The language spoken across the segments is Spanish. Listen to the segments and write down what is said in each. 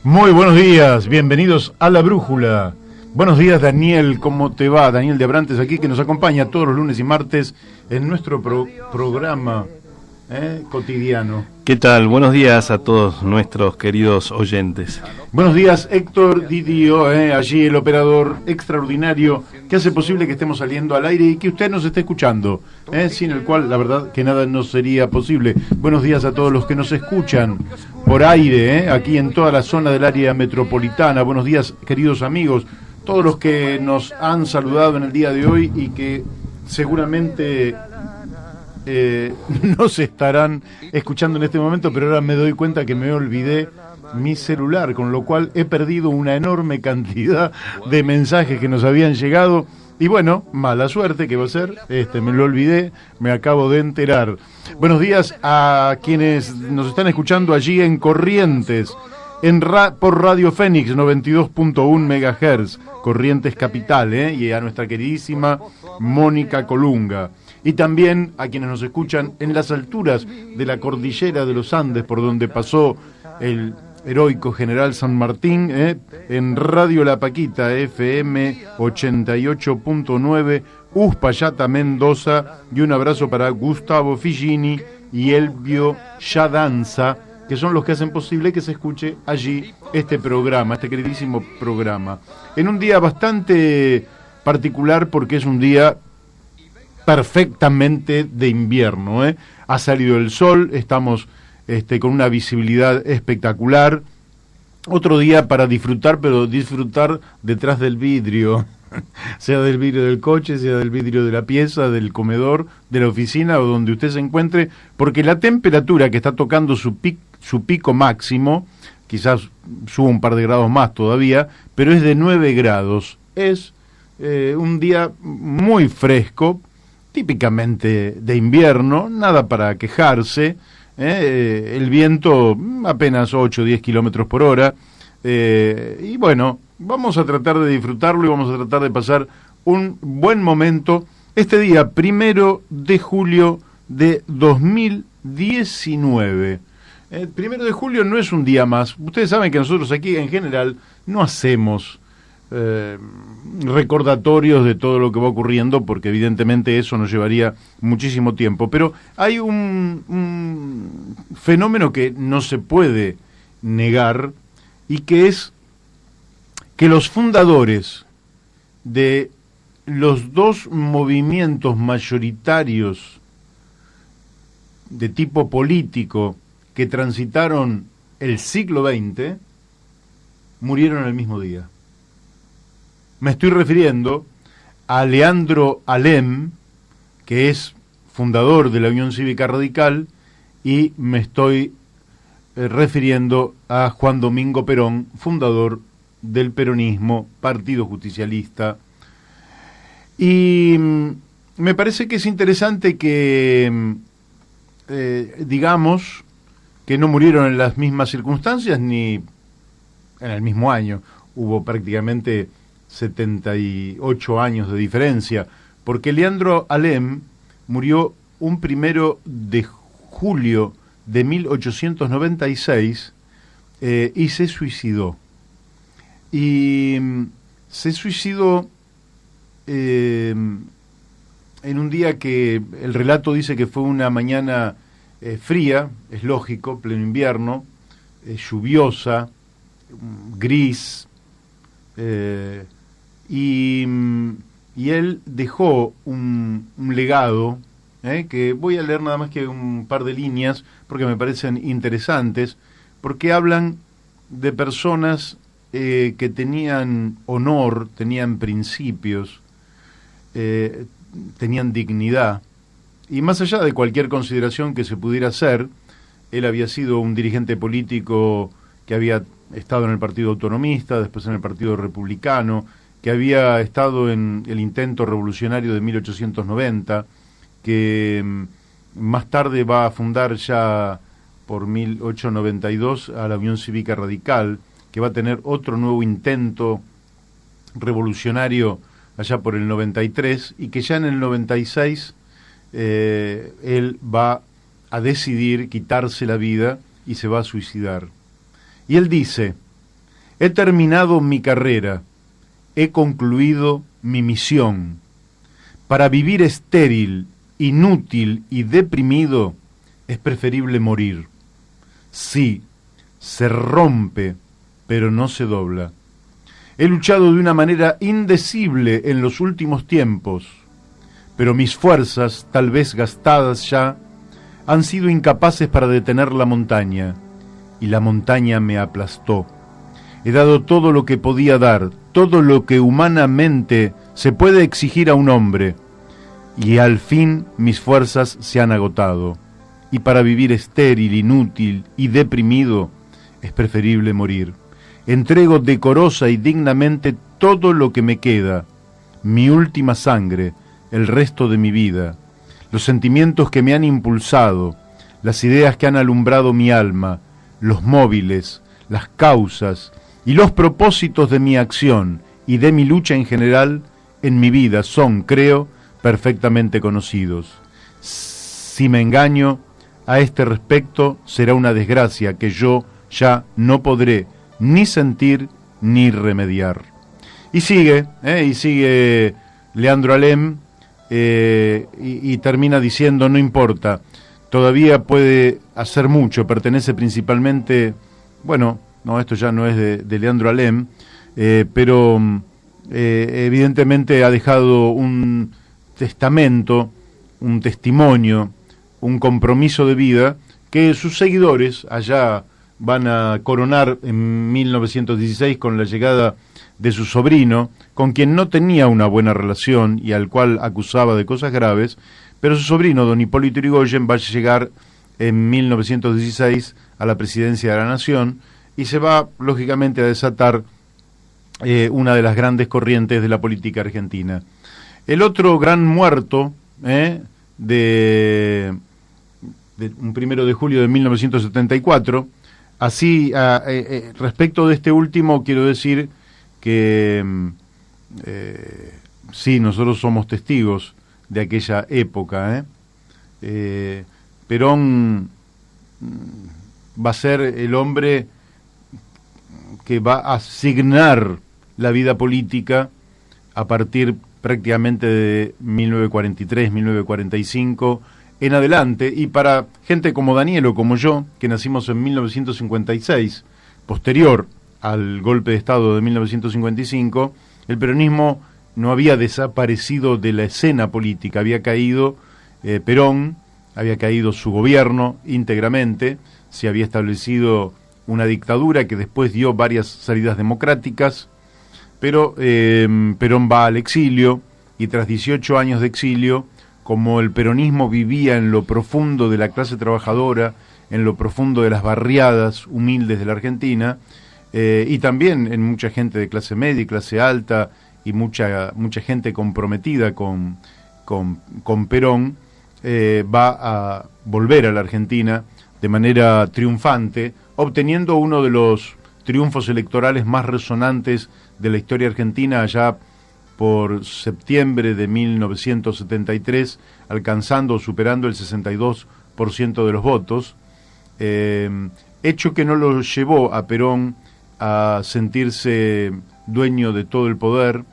Muy buenos días, bienvenidos a La Brújula. Buenos días, Daniel, ¿cómo te va? Daniel de Abrantes aquí, que nos acompaña todos los lunes y martes en nuestro programa cotidiano. ¿Qué tal? Buenos días a todos nuestros queridos oyentes. Buenos días, Héctor Didio, allí el operador extraordinario que hace posible que estemos saliendo al aire y que usted nos esté escuchando, sin el cual la verdad que nada nos sería posible. Buenos días a todos los que nos escuchan por aire, aquí en toda la zona del área metropolitana. Buenos días, queridos amigos, todos los que nos han saludado en el día de hoy y que seguramente no se estarán escuchando en este momento, pero ahora me doy cuenta que me olvidé mi celular, con lo cual he perdido una enorme cantidad de mensajes que nos habían llegado. Y bueno, mala suerte que va a ser, me lo olvidé, me acabo de enterar. Buenos días a quienes nos están escuchando allí en Corrientes, por Radio Fénix 92.1 MHz, Corrientes Capital, y a nuestra queridísima Mónica Colunga. Y también a quienes nos escuchan en las alturas de la cordillera de los Andes, por donde pasó el heroico General San Martín, en Radio La Paquita, FM 88.9, Uspallata, Mendoza, y un abrazo para Gustavo Figini y Elvio Yadanza, que son los que hacen posible que se escuche allí este programa, este queridísimo programa. En un día bastante particular, porque es un día perfectamente de invierno, Ha salido el sol, estamos con una visibilidad espectacular. Otro día para disfrutar, pero disfrutar detrás del vidrio, sea del vidrio del coche, sea del vidrio de la pieza, del comedor, de la oficina o donde usted se encuentre, porque la temperatura que está tocando su pico máximo, quizás suba un par de grados más todavía, pero es de 9 grados. Es un día muy fresco, típicamente de invierno, nada para quejarse, el viento apenas 8 o 10 kilómetros por hora, y bueno, vamos a tratar de disfrutarlo y vamos a tratar de pasar un buen momento este día, 1 de julio de 2019. El 1 de julio no es un día más. Ustedes saben que nosotros aquí en general no hacemos recordatorios de todo lo que va ocurriendo, porque evidentemente eso nos llevaría muchísimo tiempo, pero hay un fenómeno que no se puede negar, y que es que los fundadores de los dos movimientos mayoritarios de tipo político que transitaron el siglo XX murieron el mismo día. Me estoy refiriendo a Leandro Alem, que es fundador de la Unión Cívica Radical, y me estoy refiriendo a Juan Domingo Perón, fundador del peronismo, Partido Justicialista. Y me parece que es interesante que digamos que no murieron en las mismas circunstancias ni en el mismo año. Hubo prácticamente 78 años de diferencia, porque Leandro Alem murió un 1 de julio de 1896 y se suicidó. Y se suicidó en un día que el relato dice que fue una mañana fría, es lógico, pleno invierno, lluviosa, gris, y él dejó un legado, que voy a leer nada más que un par de líneas porque me parecen interesantes, porque hablan de personas que tenían honor, tenían principios, tenían dignidad, y más allá de cualquier consideración que se pudiera hacer, él había sido un dirigente político que había estado en el Partido Autonomista, después en el Partido Republicano, que había estado en el intento revolucionario de 1890, que más tarde va a fundar ya por 1892 a la Unión Cívica Radical, que va a tener otro nuevo intento revolucionario allá por el 93, y que ya en el 96 él va a decidir quitarse la vida y se va a suicidar. Y él dice: He terminado mi carrera, he concluido mi misión. Para vivir estéril, inútil y deprimido, es preferible morir. Sí, se rompe, pero no se dobla. He luchado de una manera indecible en los últimos tiempos, pero mis fuerzas, tal vez gastadas ya, han sido incapaces para detener la montaña, y la montaña me aplastó. He dado todo lo que podía dar, todo lo que humanamente se puede exigir a un hombre, y al fin mis fuerzas se han agotado, y para vivir estéril, inútil y deprimido, es preferible morir. Entrego decorosa y dignamente todo lo que me queda, mi última sangre, el resto de mi vida, los sentimientos que me han impulsado, las ideas que han alumbrado mi alma, los móviles, las causas y los propósitos de mi acción y de mi lucha en general en mi vida son, creo, perfectamente conocidos. Si me engaño a este respecto, será una desgracia que yo ya no podré ni sentir ni remediar. Y sigue Leandro Alem, y termina diciendo: no importa, todavía puede hacer mucho, pertenece principalmente, bueno, no, esto ya no es de Leandro Alem, pero evidentemente ha dejado un testamento, un testimonio, un compromiso de vida que sus seguidores allá van a coronar en 1916 con la llegada de su sobrino, con quien no tenía una buena relación y al cual acusaba de cosas graves, pero su sobrino, don Hipólito Yrigoyen, va a llegar en 1916 a la presidencia de la Nación y se va, lógicamente, a desatar una de las grandes corrientes de la política argentina. El otro gran muerto de un 1 de julio de 1974, así, respecto de este último, quiero decir que sí, nosotros somos testigos de aquella época. Perón va a ser el hombre que va a asignar la vida política a partir prácticamente de 1943, 1945 en adelante, y para gente como Daniel o como yo, que nacimos en 1956, posterior al golpe de Estado de 1955, el peronismo no había desaparecido de la escena política, había caído Perón, había caído su gobierno íntegramente, se había establecido una dictadura que después dio varias salidas democráticas, pero Perón va al exilio, y tras 18 años de exilio, como el peronismo vivía en lo profundo de la clase trabajadora, en lo profundo de las barriadas humildes de la Argentina, y también en mucha gente de clase media y clase alta, y mucha gente comprometida con Perón, va a volver a la Argentina de manera triunfante, obteniendo uno de los triunfos electorales más resonantes de la historia argentina allá por septiembre de 1973, alcanzando o superando el 62% de los votos, hecho que no lo llevó a Perón a sentirse dueño de todo el poder.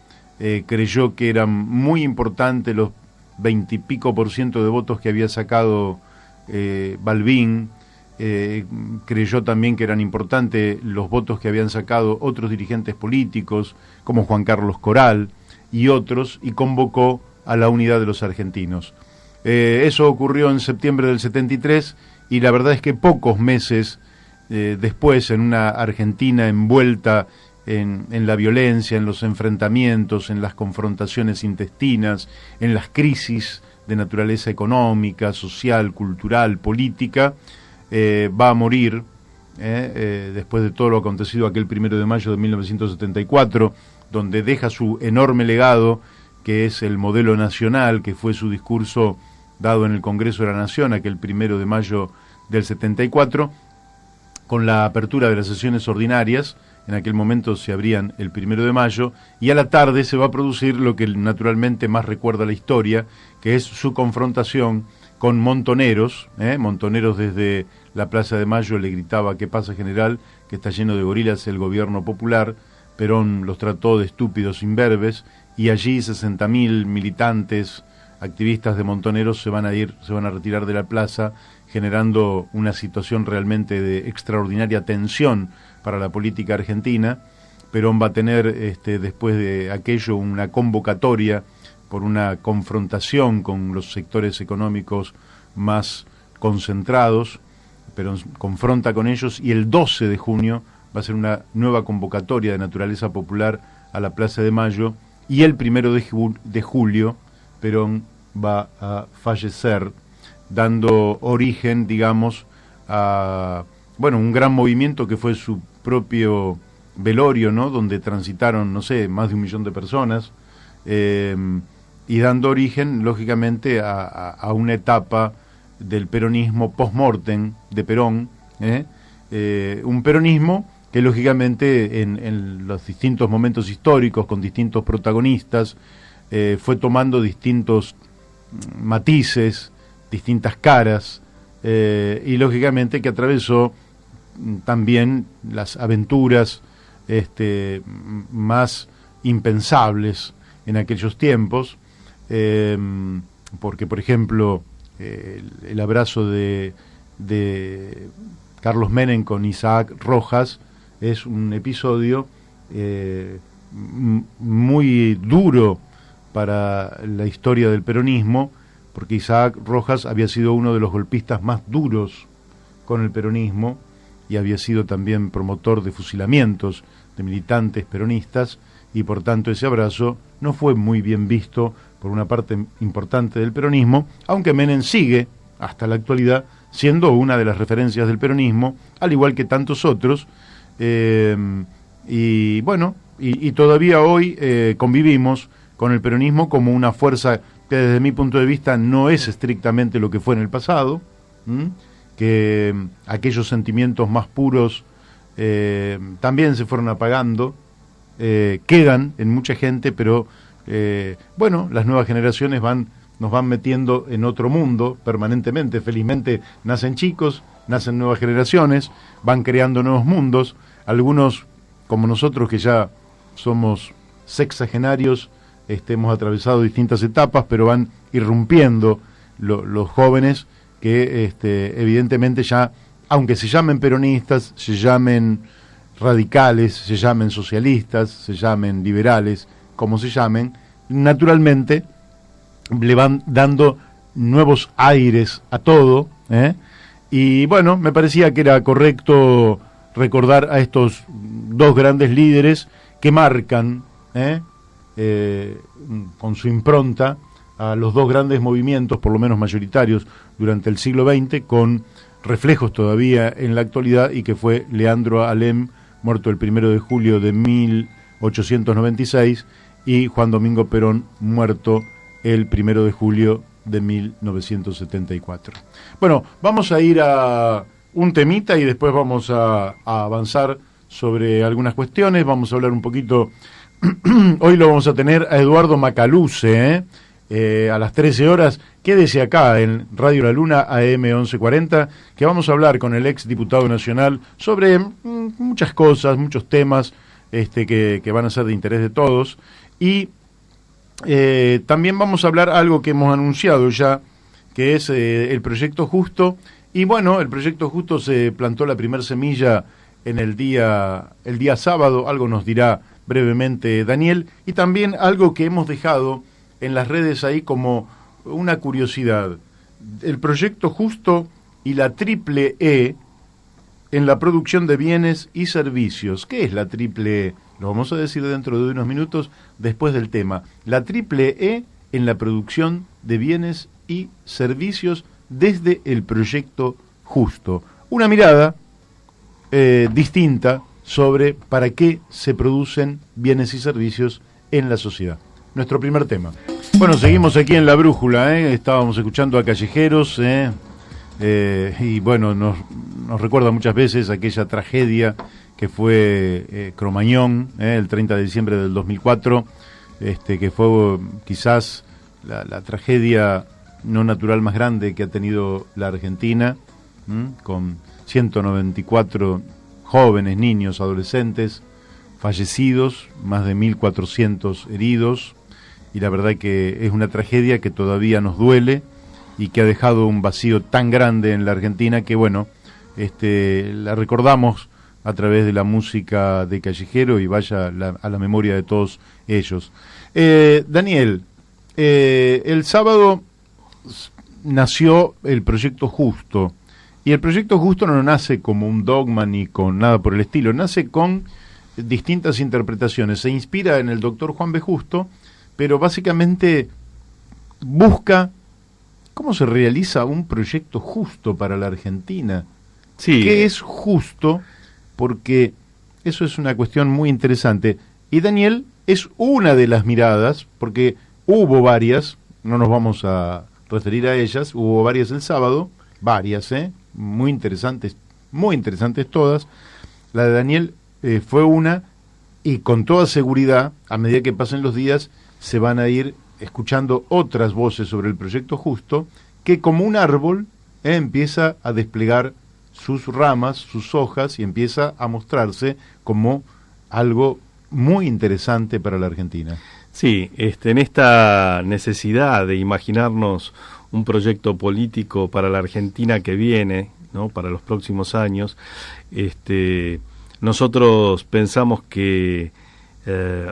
Creyó que eran muy importantes los 20 y pico % de votos que había sacado Balbín. Creyó también que eran importantes los votos que habían sacado otros dirigentes políticos como Juan Carlos Corral y otros, y convocó a la unidad de los argentinos. Eso ocurrió en septiembre del 73, y la verdad es que pocos meses después, en una Argentina envuelta en la violencia, en los enfrentamientos, en las confrontaciones intestinas, en las crisis de naturaleza económica, social, cultural, política, va a morir, después de todo lo acontecido aquel 1 de mayo de 1974, donde deja su enorme legado, que es el modelo nacional, que fue su discurso dado en el Congreso de la Nación, aquel 1 de mayo del 74, con la apertura de las sesiones ordinarias. En aquel momento se abrían el 1 de mayo, y a la tarde se va a producir lo que naturalmente más recuerda la historia, que es su confrontación con montoneros, montoneros desde la Plaza de Mayo le gritaba: ¿qué pasa, general? Que está lleno de gorilas el gobierno popular. Perón los trató de estúpidos imberbes, y allí 60.000 militantes, activistas de Montoneros se van a retirar de la plaza, generando una situación realmente de extraordinaria tensión para la política argentina. Perón va a tener después de aquello una convocatoria por una confrontación con los sectores económicos más concentrados. Perón confronta con ellos, y el 12 de junio va a ser una nueva convocatoria de naturaleza popular a la Plaza de Mayo, y el 1 de julio Perón va a fallecer, dando origen, digamos, a un gran movimiento que fue su propio velorio, ¿no? Donde transitaron, no sé, más de 1 millón de personas, y dando origen, lógicamente, a una etapa del peronismo post-mortem de Perón, un peronismo que lógicamente en los distintos momentos históricos, con distintos protagonistas, fue tomando distintos matices, distintas caras, y lógicamente que atravesó también las aventuras más impensables en aquellos tiempos, porque, por ejemplo, el abrazo de Carlos Menem con Isaac Rojas es un episodio muy duro para la historia del peronismo, porque Isaac Rojas había sido uno de los golpistas más duros con el peronismo, y había sido también promotor de fusilamientos de militantes peronistas, y por tanto ese abrazo no fue muy bien visto por una parte importante del peronismo, aunque Menem sigue hasta la actualidad siendo una de las referencias del peronismo, al igual que tantos otros, y todavía hoy convivimos con el peronismo como una fuerza que desde mi punto de vista no es estrictamente lo que fue en el pasado, que aquellos sentimientos más puros también se fueron apagando, quedan en mucha gente, pero las nuevas generaciones nos van metiendo en otro mundo permanentemente. Felizmente nacen chicos, nacen nuevas generaciones, van creando nuevos mundos. Algunos, como nosotros, que ya somos sexagenarios, hemos atravesado distintas etapas, pero van irrumpiendo los jóvenes que evidentemente ya, aunque se llamen peronistas, se llamen radicales, se llamen socialistas, se llamen liberales, como se llamen, naturalmente le van dando nuevos aires a todo, y bueno, me parecía que era correcto recordar a estos dos grandes líderes que marcan con su impronta a los dos grandes movimientos, por lo menos mayoritarios, durante el siglo XX, con reflejos todavía en la actualidad, y que fue Leandro Alem, muerto el 1 de julio de 1896, y Juan Domingo Perón, muerto el 1 de julio de 1974. Bueno, vamos a ir a un temita y después vamos a avanzar sobre algunas cuestiones. Vamos a hablar un poquito, hoy lo vamos a tener a Eduardo Macaluce, a las 13 horas. Quédese acá en Radio La Luna AM 1140, que vamos a hablar con el ex diputado nacional sobre muchas cosas, muchos temas que van a ser de interés de todos. Y también vamos a hablar algo que hemos anunciado ya, que es el Proyecto Justo. Y bueno, el Proyecto Justo se plantó la primer semilla en el día sábado, algo nos dirá brevemente Daniel, y también algo que hemos dejado en las redes ahí como una curiosidad: el Proyecto Justo y la Triple E en la producción de bienes y servicios. ¿Qué es la Triple E? Lo vamos a decir dentro de unos minutos, después del tema. La Triple E en la producción de bienes y servicios desde el Proyecto Justo. Una mirada distinta sobre para qué se producen bienes y servicios en la sociedad. Nuestro primer tema. Bueno, seguimos aquí en La Brújula, estábamos escuchando a Callejeros, y bueno, nos recuerda muchas veces aquella tragedia que fue Cromañón, el 30 de diciembre del 2004, que fue quizás la tragedia no natural más grande que ha tenido la Argentina, con 194 jóvenes, niños, adolescentes fallecidos, más de 1.400 heridos, y la verdad que es una tragedia que todavía nos duele y que ha dejado un vacío tan grande en la Argentina que, bueno, la recordamos a través de la música de Callejero y vaya a la memoria de todos ellos. Daniel, el sábado nació el Proyecto Justo, y el Proyecto Justo no nace como un dogma ni con nada por el estilo, nace con distintas interpretaciones, se inspira en el doctor Juan B. Justo, pero básicamente busca cómo se realiza un proyecto justo para la Argentina. Sí. ¿Qué es justo? Porque eso es una cuestión muy interesante. Y Daniel es una de las miradas, porque hubo varias, no nos vamos a referir a ellas, hubo varias el sábado, varias, muy interesantes todas. La de Daniel fue una, y con toda seguridad, a medida que pasen los días, se van a ir escuchando otras voces sobre el Proyecto Justo, que como un árbol empieza a desplegar sus ramas, sus hojas, y empieza a mostrarse como algo muy interesante para la Argentina. Sí, en esta necesidad de imaginarnos un proyecto político para la Argentina que viene, ¿no?, para los próximos años, nosotros pensamos que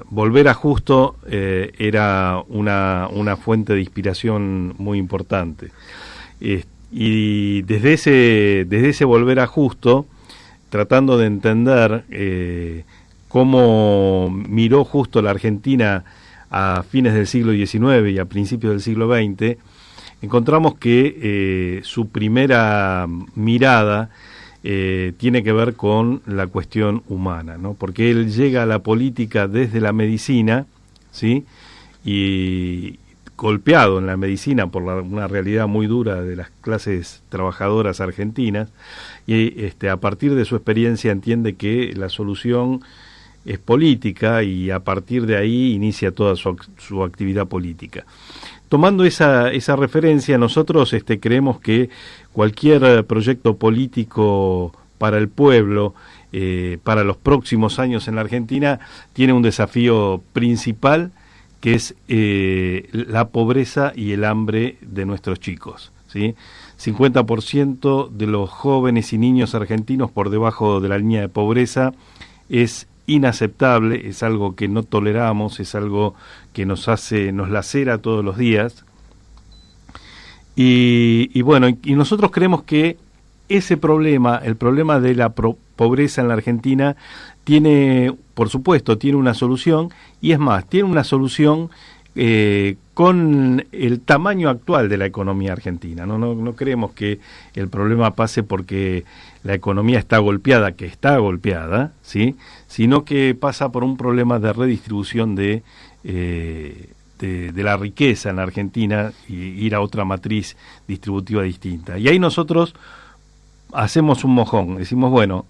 Volver a Justo era una fuente de inspiración muy importante. Y desde ese Volver a Justo, tratando de entender cómo miró Justo la Argentina a fines del siglo XIX y a principios del siglo XX, encontramos que su primera mirada tiene que ver con la cuestión humana, ¿no? Porque él llega a la política desde la medicina, ¿sí?, y golpeado en la medicina por una realidad muy dura de las clases trabajadoras argentinas, y a partir de su experiencia entiende que la solución es política, y a partir de ahí inicia toda su actividad política. Tomando esa referencia, nosotros creemos que cualquier proyecto político para el pueblo, para los próximos años en la Argentina, tiene un desafío principal, que es la pobreza y el hambre de nuestros chicos, ¿sí? 50% de los jóvenes y niños argentinos por debajo de la línea de pobreza es inaceptable, es algo que no toleramos, es algo que nos lacera todos los días. Y bueno, y nosotros creemos que ese problema, el problema de la pobreza en la Argentina, tiene, por supuesto, tiene una solución, y es más, tiene una solución con el tamaño actual de la economía argentina. No creemos que el problema pase porque la economía está golpeada, que está golpeada, ¿sí?, sino que pasa por un problema de redistribución de la riqueza en la Argentina, y ir a otra matriz distributiva distinta. Y ahí nosotros hacemos un mojón, decimos, bueno,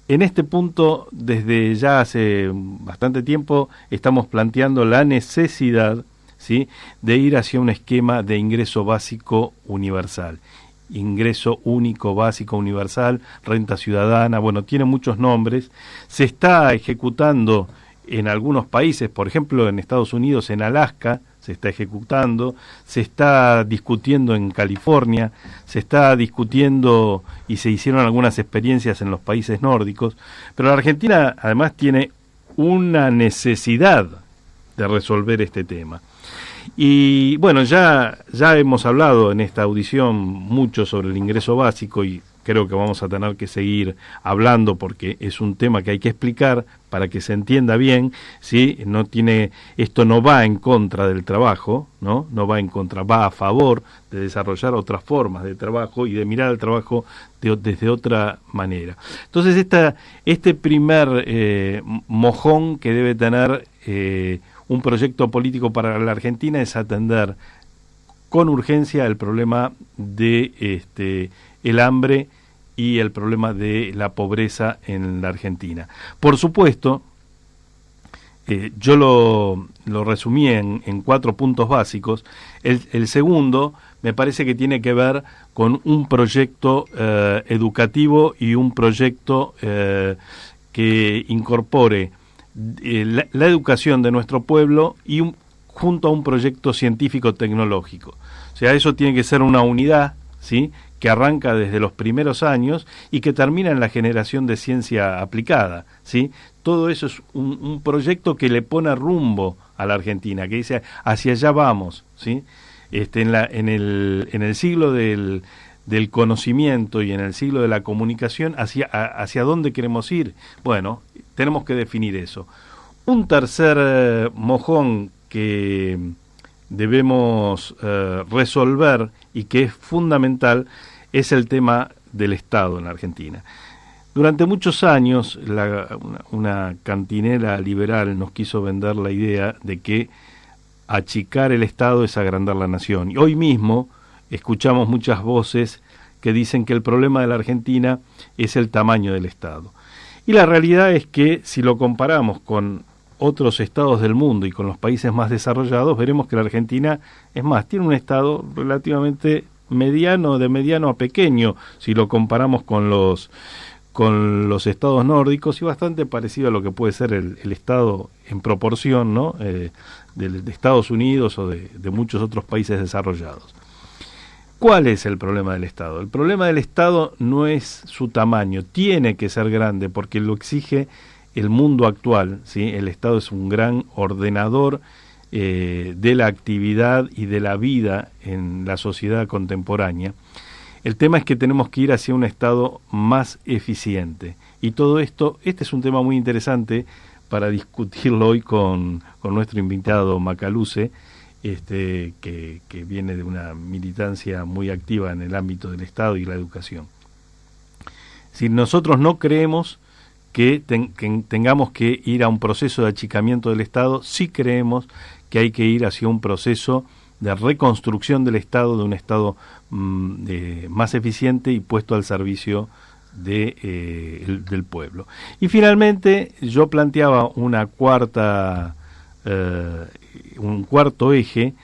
en este punto, desde ya hace bastante tiempo, estamos planteando la necesidad, ¿sí?, de ir hacia un esquema de ingreso básico universal. Ingreso único básico universal, renta ciudadana, bueno, tiene muchos nombres. Se está ejecutando en algunos países, por ejemplo en Estados Unidos, en Alaska, se está ejecutando, se está discutiendo en California, se está discutiendo y se hicieron algunas experiencias en los países nórdicos, pero la Argentina además tiene una necesidad de resolver este tema. Y bueno, ya hemos hablado en esta audición mucho sobre el ingreso básico, y creo que vamos a tener que seguir hablando porque es un tema que hay que explicar para que se entienda bien, ¿sí? Esto no va en contra del trabajo, no va en contra, va a favor de desarrollar otras formas de trabajo y de mirar al trabajo desde otra manera. Entonces este primer mojón que debe tener un proyecto político para la Argentina es atender con urgencia el problema de el hambre y el problema de la pobreza en la Argentina. Por supuesto, yo lo resumí en 4 puntos básicos. El segundo me parece que tiene que ver con un proyecto educativo y un proyecto que incorpore la educación de nuestro pueblo y junto a un proyecto científico-tecnológico. O sea, eso tiene que ser una unidad, ¿sí?, que arranca desde los primeros años y que termina en la generación de ciencia aplicada, ¿sí? Todo eso es un proyecto que le pone rumbo a la Argentina, que dice, hacia allá vamos, ¿sí? En el siglo del conocimiento y en el siglo de la comunicación, hacia dónde queremos ir. Bueno, tenemos que definir eso. Un tercer mojón que debemos resolver y que es fundamental es el tema del Estado en la Argentina. Durante muchos años una cantinera liberal nos quiso vender la idea de que achicar el Estado es agrandar la nación. Y hoy mismo escuchamos muchas voces que dicen que el problema de la Argentina es el tamaño del Estado. Y la realidad es que si lo comparamos con otros estados del mundo y con los países más desarrollados, veremos que la Argentina, es más, tiene un estado relativamente mediano, de mediano a pequeño, si lo comparamos con los estados nórdicos, y bastante parecido a lo que puede ser el estado en proporción, ¿no?, de Estados Unidos o de muchos otros países desarrollados. ¿Cuál es el problema del Estado? El problema del Estado no es su tamaño, tiene que ser grande porque lo exige el mundo actual, ¿sí? El Estado es un gran ordenador de la actividad y de la vida en la sociedad contemporánea. El tema es que tenemos que ir hacia un Estado más eficiente. Y todo esto, este es un tema muy interesante para discutirlo hoy con nuestro invitado Macaluce, que viene de una militancia muy activa en el ámbito del Estado y la educación. Si nosotros no creemos que tengamos que ir a un proceso de achicamiento del Estado, sí creemos que hay que ir hacia un proceso de reconstrucción del Estado, de un Estado más eficiente y puesto al servicio del pueblo. Y finalmente yo planteaba un cuarto eje,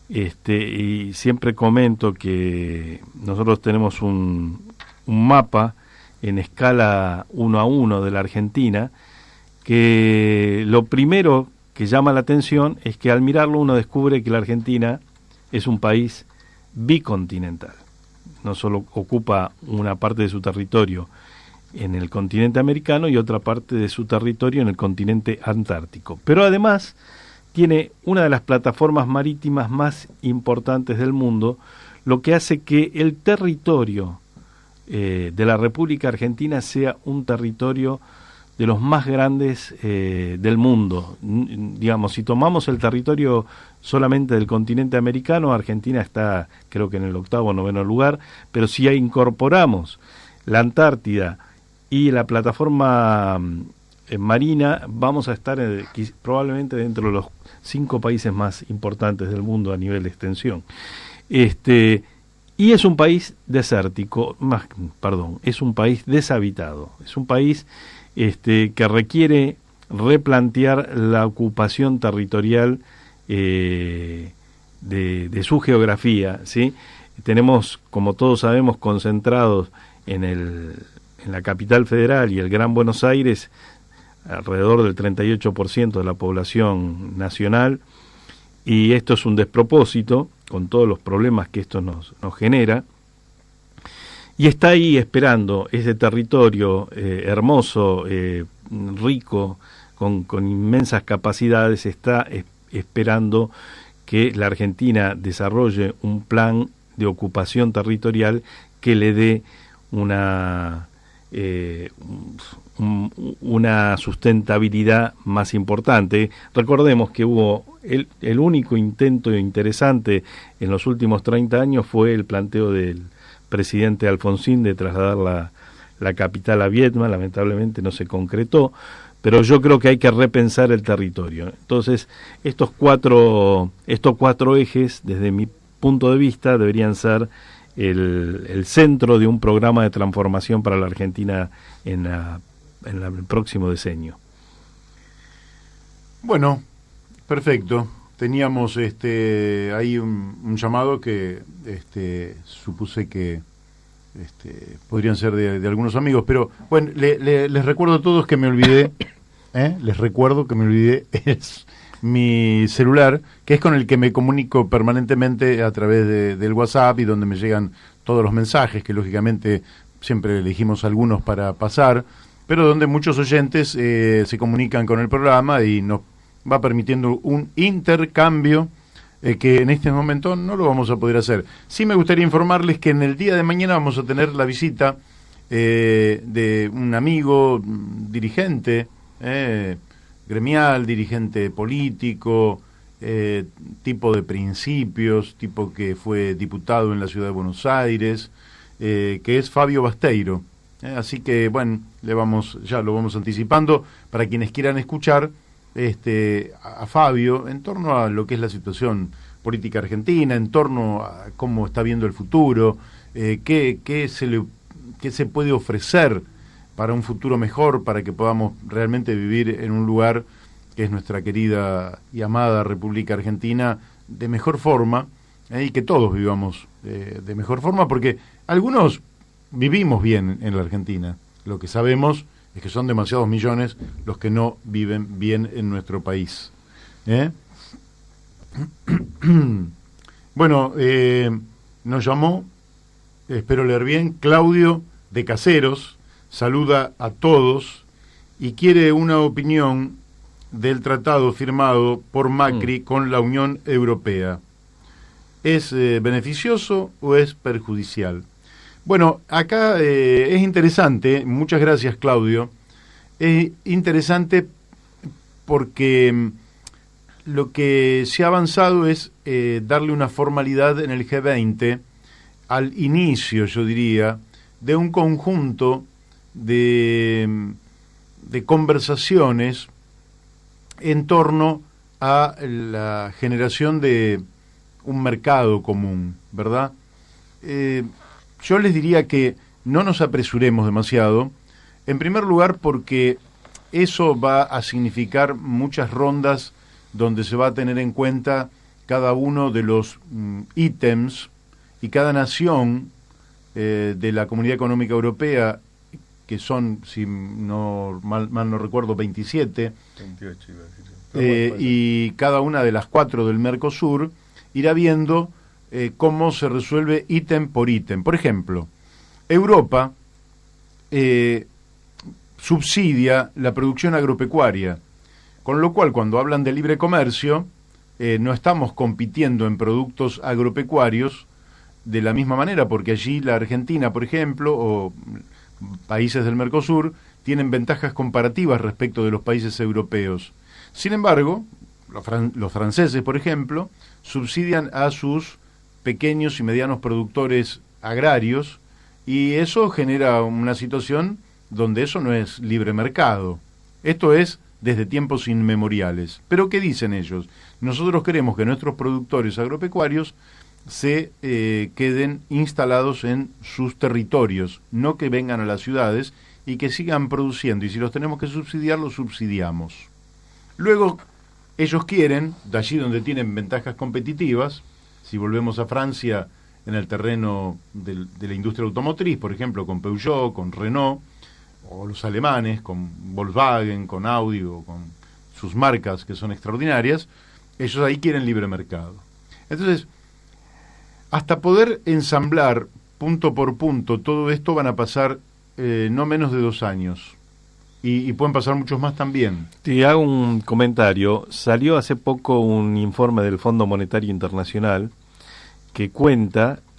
y siempre comento que nosotros tenemos un mapa en escala 1:1 de la Argentina, que lo primero que llama la atención es que al mirarlo uno descubre que la Argentina es un país bicontinental. No solo ocupa una parte de su territorio en el continente americano y otra parte de su territorio en el continente antártico, pero además tiene una de las plataformas marítimas más importantes del mundo, lo que hace que el territorio de la República Argentina sea un territorio de los más grandes del mundo. Digamos, si tomamos el territorio solamente del continente americano, Argentina está, creo que en el 8º o 9º lugar, pero si incorporamos la Antártida y la plataforma marina, vamos a estar probablemente dentro de los 5 países más importantes del mundo a nivel de extensión. Y es un país desértico, es un país deshabitado, es un país que requiere replantear la ocupación territorial de su geografía, ¿sí? Tenemos, como todos sabemos, concentrados en la capital federal y el Gran Buenos Aires alrededor del 38% de la población nacional, y esto es un despropósito con todos los problemas que esto nos genera, y está ahí esperando ese territorio hermoso, rico, con inmensas capacidades, está esperando que la Argentina desarrolle un plan de ocupación territorial que le dé una sustentabilidad más importante. Recordemos que hubo el único intento interesante en los últimos 30 años fue el planteo del presidente Alfonsín de trasladar la capital a Viedma. Lamentablemente no se concretó, pero yo creo que hay que repensar el territorio. Entonces, estos cuatro ejes, desde mi punto de vista, deberían ser el centro de un programa de transformación para la Argentina en el próximo decenio. Bueno, perfecto. Teníamos ahí un llamado que supuse que podrían ser de algunos amigos, pero bueno, les recuerdo a todos que me olvidé, les recuerdo que me olvidé, es mi celular, que es con el que me comunico permanentemente a través del WhatsApp y donde me llegan todos los mensajes, que lógicamente siempre elegimos algunos para pasar, pero donde muchos oyentes se comunican con el programa y nos va permitiendo un intercambio que en este momento no lo vamos a poder hacer. Sí me gustaría informarles que en el día de mañana vamos a tener la visita de un amigo, dirigente, gremial, dirigente político, tipo de principios, tipo que fue diputado en la Ciudad de Buenos Aires, que es Fabio Basteiro. Así que, bueno, ya lo vamos anticipando para quienes quieran escuchar a Fabio en torno a lo que es la situación política argentina, en torno a cómo está viendo el futuro, qué se puede ofrecer para un futuro mejor, para que podamos realmente vivir en un lugar que es nuestra querida y amada República Argentina de mejor forma, y que todos vivamos de mejor forma, porque algunos vivimos bien en la Argentina. Lo que sabemos es que son demasiados millones los que no viven bien en nuestro país. Bueno, nos llamó, espero leer bien, Claudio de Caseros, saluda a todos y quiere una opinión del tratado firmado por Macri con la Unión Europea. ¿Es beneficioso o es perjudicial? Bueno, acá es interesante, muchas gracias Claudio, es interesante porque lo que se ha avanzado es darle una formalidad en el G20 al inicio, yo diría, de un conjunto de conversaciones en torno a la generación de un mercado común, ¿verdad? Yo les diría que no nos apresuremos demasiado, en primer lugar porque eso va a significar muchas rondas donde se va a tener en cuenta cada uno de los ítems y cada nación de la Comunidad Económica Europea, que son, si no mal no recuerdo, 27, 28 iba a decir. Y cada una de las 4 del Mercosur irá viendo cómo se resuelve ítem por ítem. Por ejemplo, Europa subsidia la producción agropecuaria, con lo cual cuando hablan de libre comercio no estamos compitiendo en productos agropecuarios de la misma manera, porque allí la Argentina, por ejemplo, o países del Mercosur, tienen ventajas comparativas respecto de los países europeos. Sin embargo, los franceses, por ejemplo, subsidian a sus pequeños y medianos productores agrarios, y eso genera una situación donde eso no es libre mercado. Esto es desde tiempos inmemoriales. ¿Pero qué dicen ellos? Nosotros queremos que nuestros productores agropecuarios se queden instalados en sus territorios, no que vengan a las ciudades y que sigan produciendo, y si los tenemos que subsidiar, los subsidiamos. Luego, ellos quieren, de allí donde tienen ventajas competitivas, si volvemos a Francia, en el terreno de la industria automotriz, por ejemplo, con Peugeot, con Renault, o los alemanes, con Volkswagen, con Audi, o con sus marcas que son extraordinarias, ellos ahí quieren libre mercado. Entonces, hasta poder ensamblar punto por punto todo esto van a pasar no menos de 2 años. Y pueden pasar muchos más también. Te hago un comentario. Salió hace poco un informe del Fondo Monetario Internacional que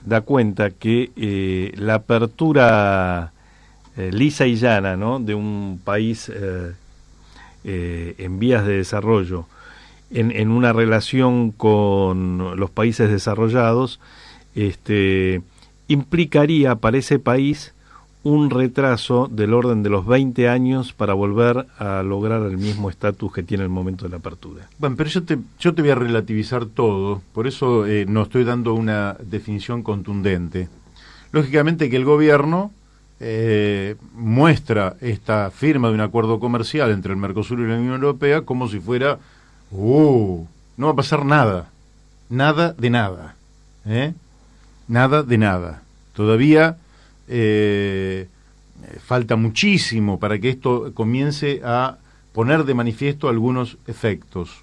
da cuenta que la apertura lisa y llana, ¿no?, de un país en vías de desarrollo en una relación con los países desarrollados implicaría para ese país un retraso del orden de los 20 años para volver a lograr el mismo estatus que tiene el momento de la apertura. Bueno, pero yo te voy a relativizar todo, por eso no estoy dando una definición contundente. Lógicamente que el gobierno muestra esta firma de un acuerdo comercial entre el Mercosur y la Unión Europea como si fuera, no va a pasar nada, nada de nada, nada de nada. Todavía falta muchísimo para que esto comience a poner de manifiesto algunos efectos.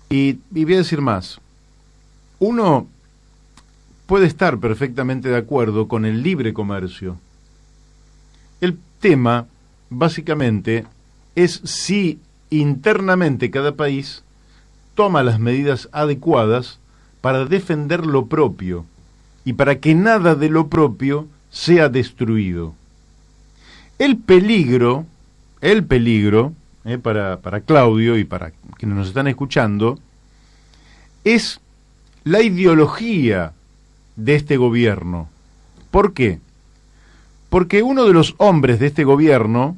Y voy a decir más. Uno puede estar perfectamente de acuerdo con el libre comercio. El tema, básicamente, es si internamente cada país toma las medidas adecuadas para defender lo propio y para que nada de lo propio sea destruido. El peligro, para Claudio y para quienes nos están escuchando, es la ideología de este gobierno. ¿Por qué? Porque uno de los hombres de este gobierno,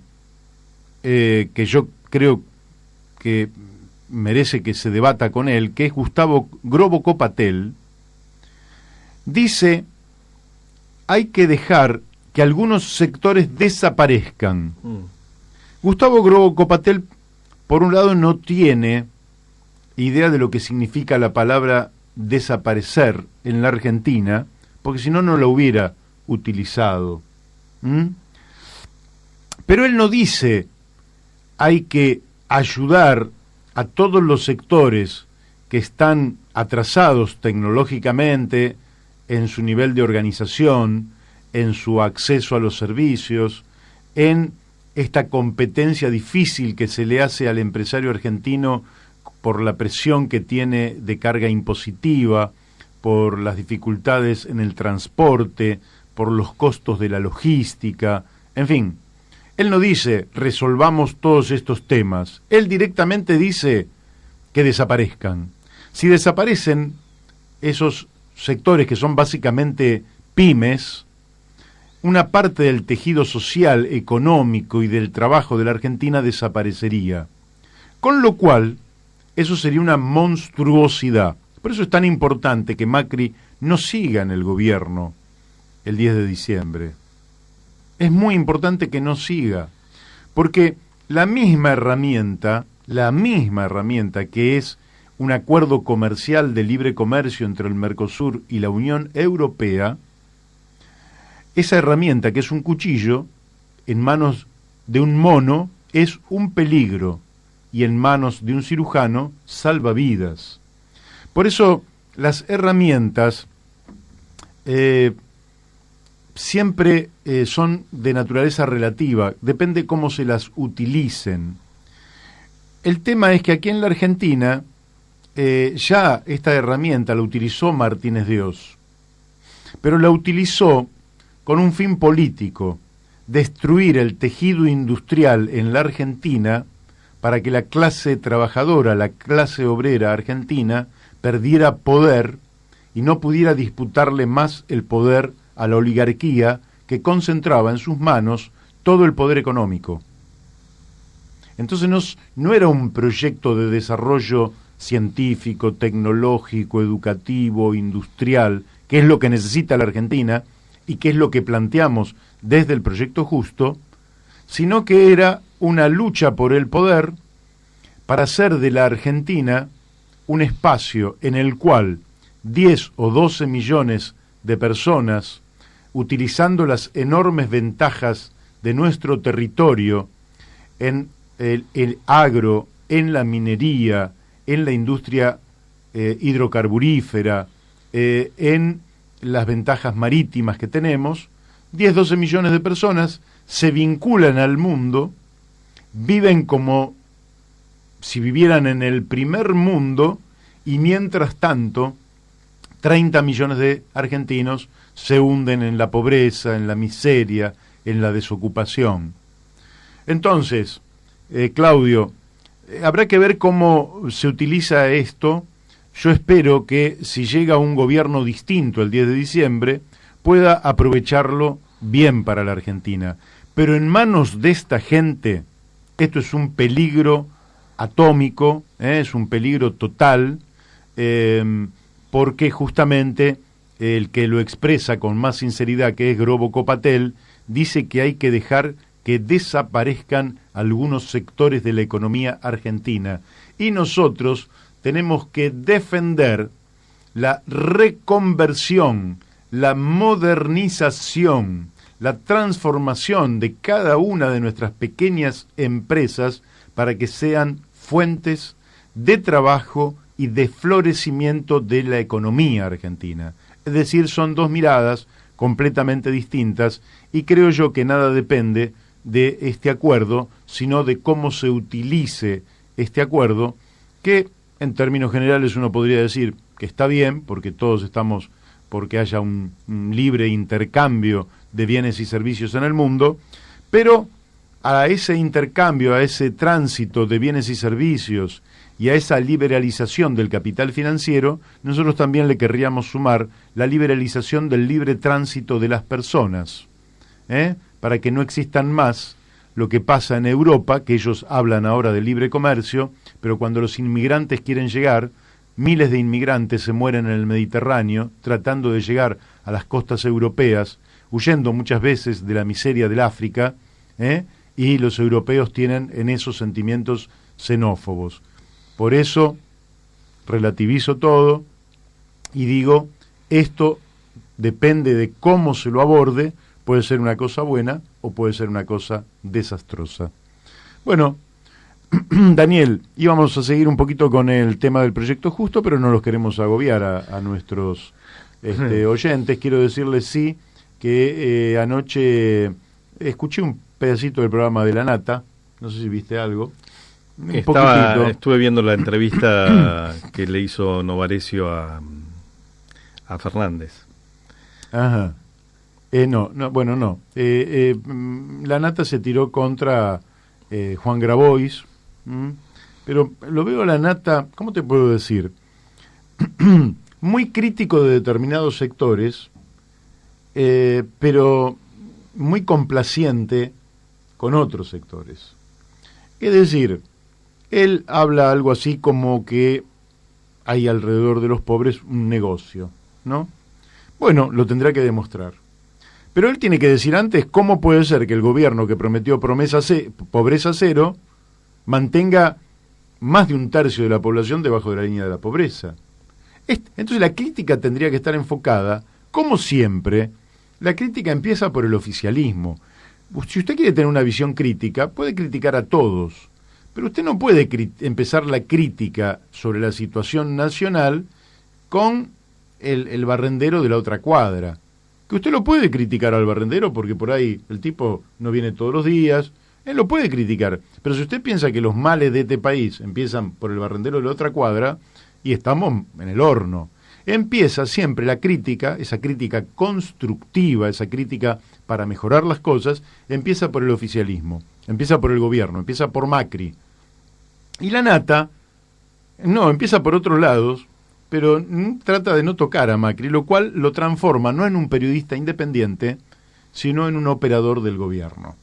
que yo creo que merece que se debata con él, que es Gustavo Grobo Copatel, dice: hay que dejar que algunos sectores desaparezcan. Gustavo Grobo Copatel, por un lado, no tiene idea de lo que significa la palabra desaparecer en la Argentina, porque si no, no lo hubiera utilizado. Pero él no dice hay que ayudar a todos los sectores que están atrasados tecnológicamente en su nivel de organización, en su acceso a los servicios, en esta competencia difícil que se le hace al empresario argentino por la presión que tiene de carga impositiva, por las dificultades en el transporte, por los costos de la logística, en fin. Él no dice resolvamos todos estos temas, él directamente dice que desaparezcan. Si desaparecen esos sectores que son básicamente pymes, una parte del tejido social, económico y del trabajo de la Argentina desaparecería. Con lo cual, eso sería una monstruosidad. Por eso es tan importante que Macri no siga en el gobierno el 10 de diciembre. Es muy importante que no siga, porque la misma herramienta que es un acuerdo comercial de libre comercio entre el Mercosur y la Unión Europea, esa herramienta que es un cuchillo, en manos de un mono es un peligro, y en manos de un cirujano salva vidas. Por eso las herramientas siempre son de naturaleza relativa, depende cómo se las utilicen. El tema es que aquí en la Argentina ya esta herramienta la utilizó Martínez de Oz, pero la utilizó con un fin político, destruir el tejido industrial en la Argentina para que la clase trabajadora, la clase obrera argentina, perdiera poder y no pudiera disputarle más el poder a la oligarquía que concentraba en sus manos todo el poder económico. Entonces no era un proyecto de desarrollo científico, tecnológico, educativo, industrial, que es lo que necesita la Argentina y que es lo que planteamos desde el Proyecto Justo, sino que era una lucha por el poder para hacer de la Argentina un espacio en el cual 10 o 12 millones de personas, utilizando las enormes ventajas de nuestro territorio en el agro, en la minería, en la industria hidrocarburífera, en las ventajas marítimas que tenemos, 10-12 millones de personas se vinculan al mundo, viven como si vivieran en el primer mundo y mientras tanto 30 millones de argentinos se hunden en la pobreza, en la miseria, en la desocupación. Entonces, Claudio, habrá que ver cómo se utiliza esto. Yo espero que si llega un gobierno distinto el 10 de diciembre, pueda aprovecharlo bien para la Argentina. Pero en manos de esta gente, esto es un peligro atómico, es un peligro total, porque justamente el que lo expresa con más sinceridad, que es Grobo Copatel, dice que hay que dejar que desaparezcan algunos sectores de la economía argentina. Y nosotros tenemos que defender la reconversión, la modernización, la transformación de cada una de nuestras pequeñas empresas para que sean fuentes de trabajo y de florecimiento de la economía argentina. Es decir, son dos miradas completamente distintas y creo yo que nada depende de este acuerdo, sino de cómo se utilice este acuerdo, que en términos generales uno podría decir que está bien, porque todos estamos porque haya un libre intercambio de bienes y servicios en el mundo, pero a ese intercambio, a ese tránsito de bienes y servicios y a esa liberalización del capital financiero, nosotros también le querríamos sumar la liberalización del libre tránsito de las personas, para que no existan más lo que pasa en Europa, que ellos hablan ahora de libre comercio, pero cuando los inmigrantes quieren llegar, miles de inmigrantes se mueren en el Mediterráneo tratando de llegar a las costas europeas, huyendo muchas veces de la miseria del África, y los europeos tienen en esos sentimientos xenófobos. Por eso relativizo todo y digo, esto depende de cómo se lo aborde, puede ser una cosa buena o puede ser una cosa desastrosa. Bueno, Daniel, íbamos a seguir un poquito con el tema del proyecto justo, pero no los queremos agobiar a nuestros oyentes. Quiero decirles sí que anoche escuché un pedacito del programa de La Nata, no sé si viste algo. Estuve viendo la entrevista que le hizo Novarecio a Fernández. Ajá. No. La Nata se tiró contra Juan Grabois, pero lo veo a La Nata, ¿cómo te puedo decir? Muy crítico de determinados sectores, pero muy complaciente con otros sectores. Es decir, él habla algo así como que hay alrededor de los pobres un negocio, ¿no? Bueno, lo tendrá que demostrar. Pero él tiene que decir antes cómo puede ser que el gobierno que prometió pobreza cero mantenga más de un tercio de la población debajo de la línea de la pobreza. Entonces la crítica tendría que estar enfocada, como siempre, la crítica empieza por el oficialismo. Si usted quiere tener una visión crítica, puede criticar a todos, pero usted no puede empezar la crítica sobre la situación nacional con el barrendero de la otra cuadra. Que usted lo puede criticar al barrendero porque por ahí el tipo no viene todos los días, él lo puede criticar, pero si usted piensa que los males de este país empiezan por el barrendero de la otra cuadra, y estamos en el horno. Empieza siempre la crítica, esa crítica constructiva, esa crítica para mejorar las cosas, empieza por el oficialismo, empieza por el gobierno, empieza por Macri. Y La Nata, no, empieza por otros lados, pero trata de no tocar a Macri, lo cual lo transforma no en un periodista independiente, sino en un operador del gobierno.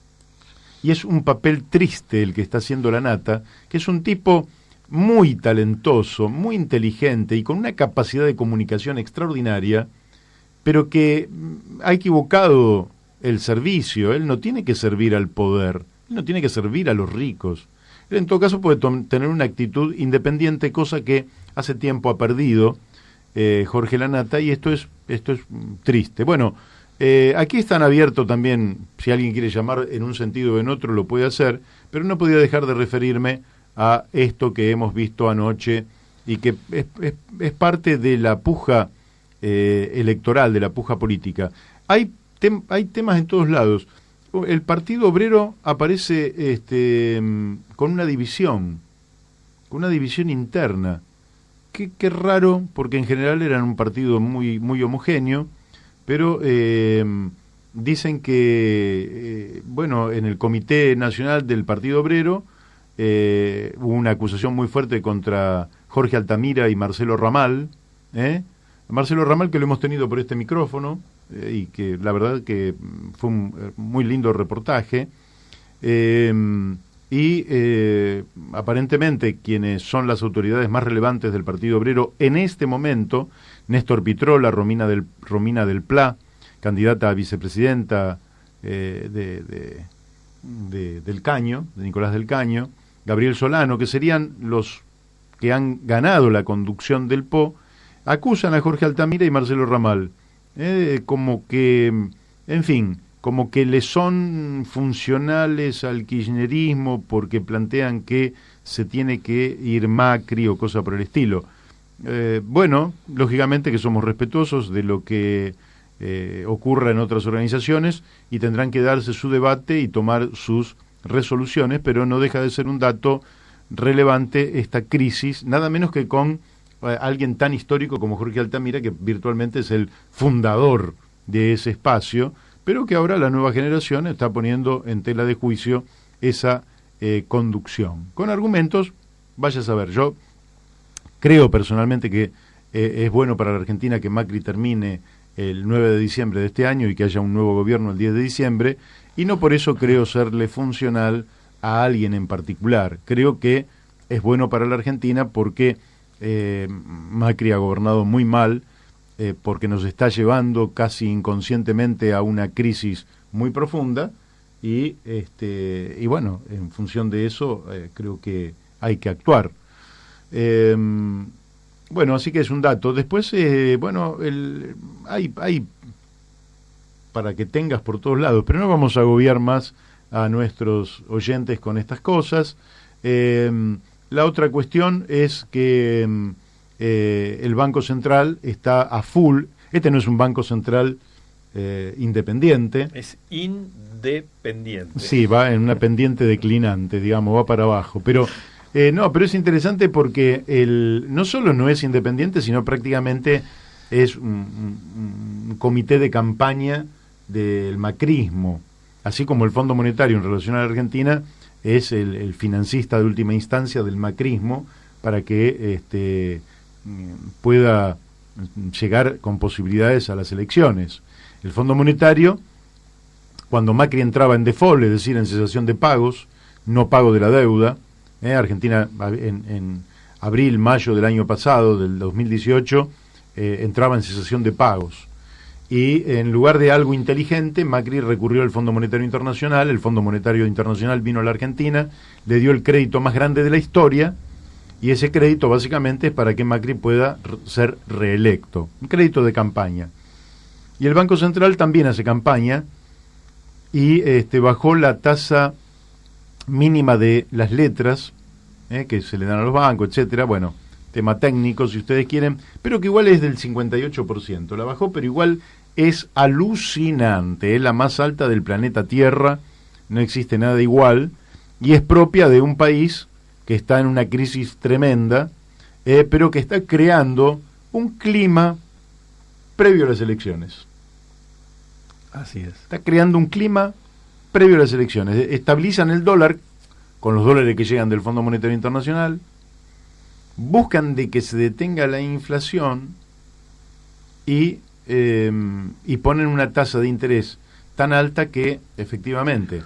Y es un papel triste el que está haciendo La Nata, que es un tipo muy talentoso, muy inteligente y con una capacidad de comunicación extraordinaria, pero que ha equivocado el servicio. Él no tiene que servir al poder, él no tiene que servir a los ricos. Él en todo caso puede tener una actitud independiente, cosa que hace tiempo ha perdido Jorge La Nata, y esto es triste. Bueno, aquí están abiertos también, si alguien quiere llamar en un sentido o en otro lo puede hacer, pero no podía dejar de referirme a esto que hemos visto anoche y que es parte de la puja electoral, de la puja política. Hay temas en todos lados. El Partido Obrero aparece con una división interna. Qué raro, porque en general eran un partido muy, muy homogéneo, pero dicen que, en el Comité Nacional del Partido Obrero hubo una acusación muy fuerte contra Jorge Altamira y Marcelo Ramal, Marcelo Ramal, que lo hemos tenido por este micrófono, y que la verdad que fue un muy lindo reportaje, y y aparentemente quienes son las autoridades más relevantes del Partido Obrero en este momento, Néstor Pitrola, Romina del Pla, candidata a vicepresidenta del Caño, de Nicolás del Caño, Gabriel Solano, que serían los que han ganado la conducción del PO, acusan a Jorge Altamira y Marcelo Ramal, como que, en fin, como que le son funcionales al kirchnerismo porque plantean que se tiene que ir Macri o cosa por el estilo. Bueno, lógicamente que somos respetuosos de lo que ocurra en otras organizaciones y tendrán que darse su debate y tomar sus resoluciones, pero no deja de ser un dato relevante esta crisis, nada menos que con alguien tan histórico como Jorge Altamira, que virtualmente es el fundador de ese espacio, pero que ahora la nueva generación está poniendo en tela de juicio esa conducción. Con argumentos, vaya a saber, yo creo personalmente que es bueno para la Argentina que Macri termine el 9 de diciembre de este año y que haya un nuevo gobierno el 10 de diciembre, y no por eso creo serle funcional a alguien en particular. Creo que es bueno para la Argentina porque Macri ha gobernado muy mal, porque nos está llevando casi inconscientemente a una crisis muy profunda y bueno, en función de eso creo que hay que actuar. Bueno, así que es un dato. Después, bueno, hay para que tengas por todos lados, pero no vamos a agobiar más a nuestros oyentes con estas cosas. La otra cuestión es que el Banco Central está a full. Este no es un Banco Central independiente. Es independiente. Sí, va en una pendiente declinante, digamos, va para abajo. Pero no, pero es interesante porque no solo no es independiente, sino prácticamente es un comité de campaña del macrismo, así como el Fondo Monetario en relación a la Argentina es el financista de última instancia del macrismo para que pueda llegar con posibilidades a las elecciones. El Fondo Monetario, cuando Macri entraba en default, es decir, en cesación de pagos, no pago de la deuda, Argentina en abril, mayo del año pasado, del 2018, entraba en cesación de pagos. Y en lugar de algo inteligente, Macri recurrió al Fondo Monetario Internacional, el Fondo Monetario Internacional vino a la Argentina, le dio el crédito más grande de la historia, y ese crédito básicamente es para que Macri pueda ser reelecto, un crédito de campaña. Y el Banco Central también hace campaña, y bajó la tasa mínima de las letras que se le dan a los bancos, etcétera. Bueno, tema técnico si ustedes quieren, pero que igual es del 58%. La bajó, pero igual es alucinante, es la más alta del planeta Tierra, no existe nada igual, y es propia de un país que está en una crisis tremenda, pero que está creando un clima previo a las elecciones. Así es. Está creando un clima previo a las elecciones. Estabilizan el dólar con los dólares que llegan del Fondo Monetario Internacional, buscan de que se detenga la inflación y ponen una tasa de interés tan alta que efectivamente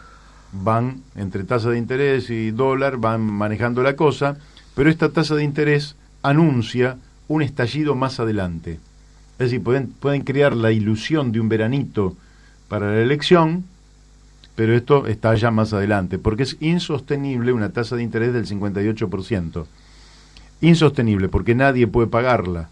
van entre tasa de interés y dólar, van manejando la cosa, pero esta tasa de interés anuncia un estallido más adelante. Es decir, pueden crear la ilusión de un veranito para la elección, pero esto estalla más adelante, porque es insostenible una tasa de interés del 58%. Insostenible, porque nadie puede pagarla.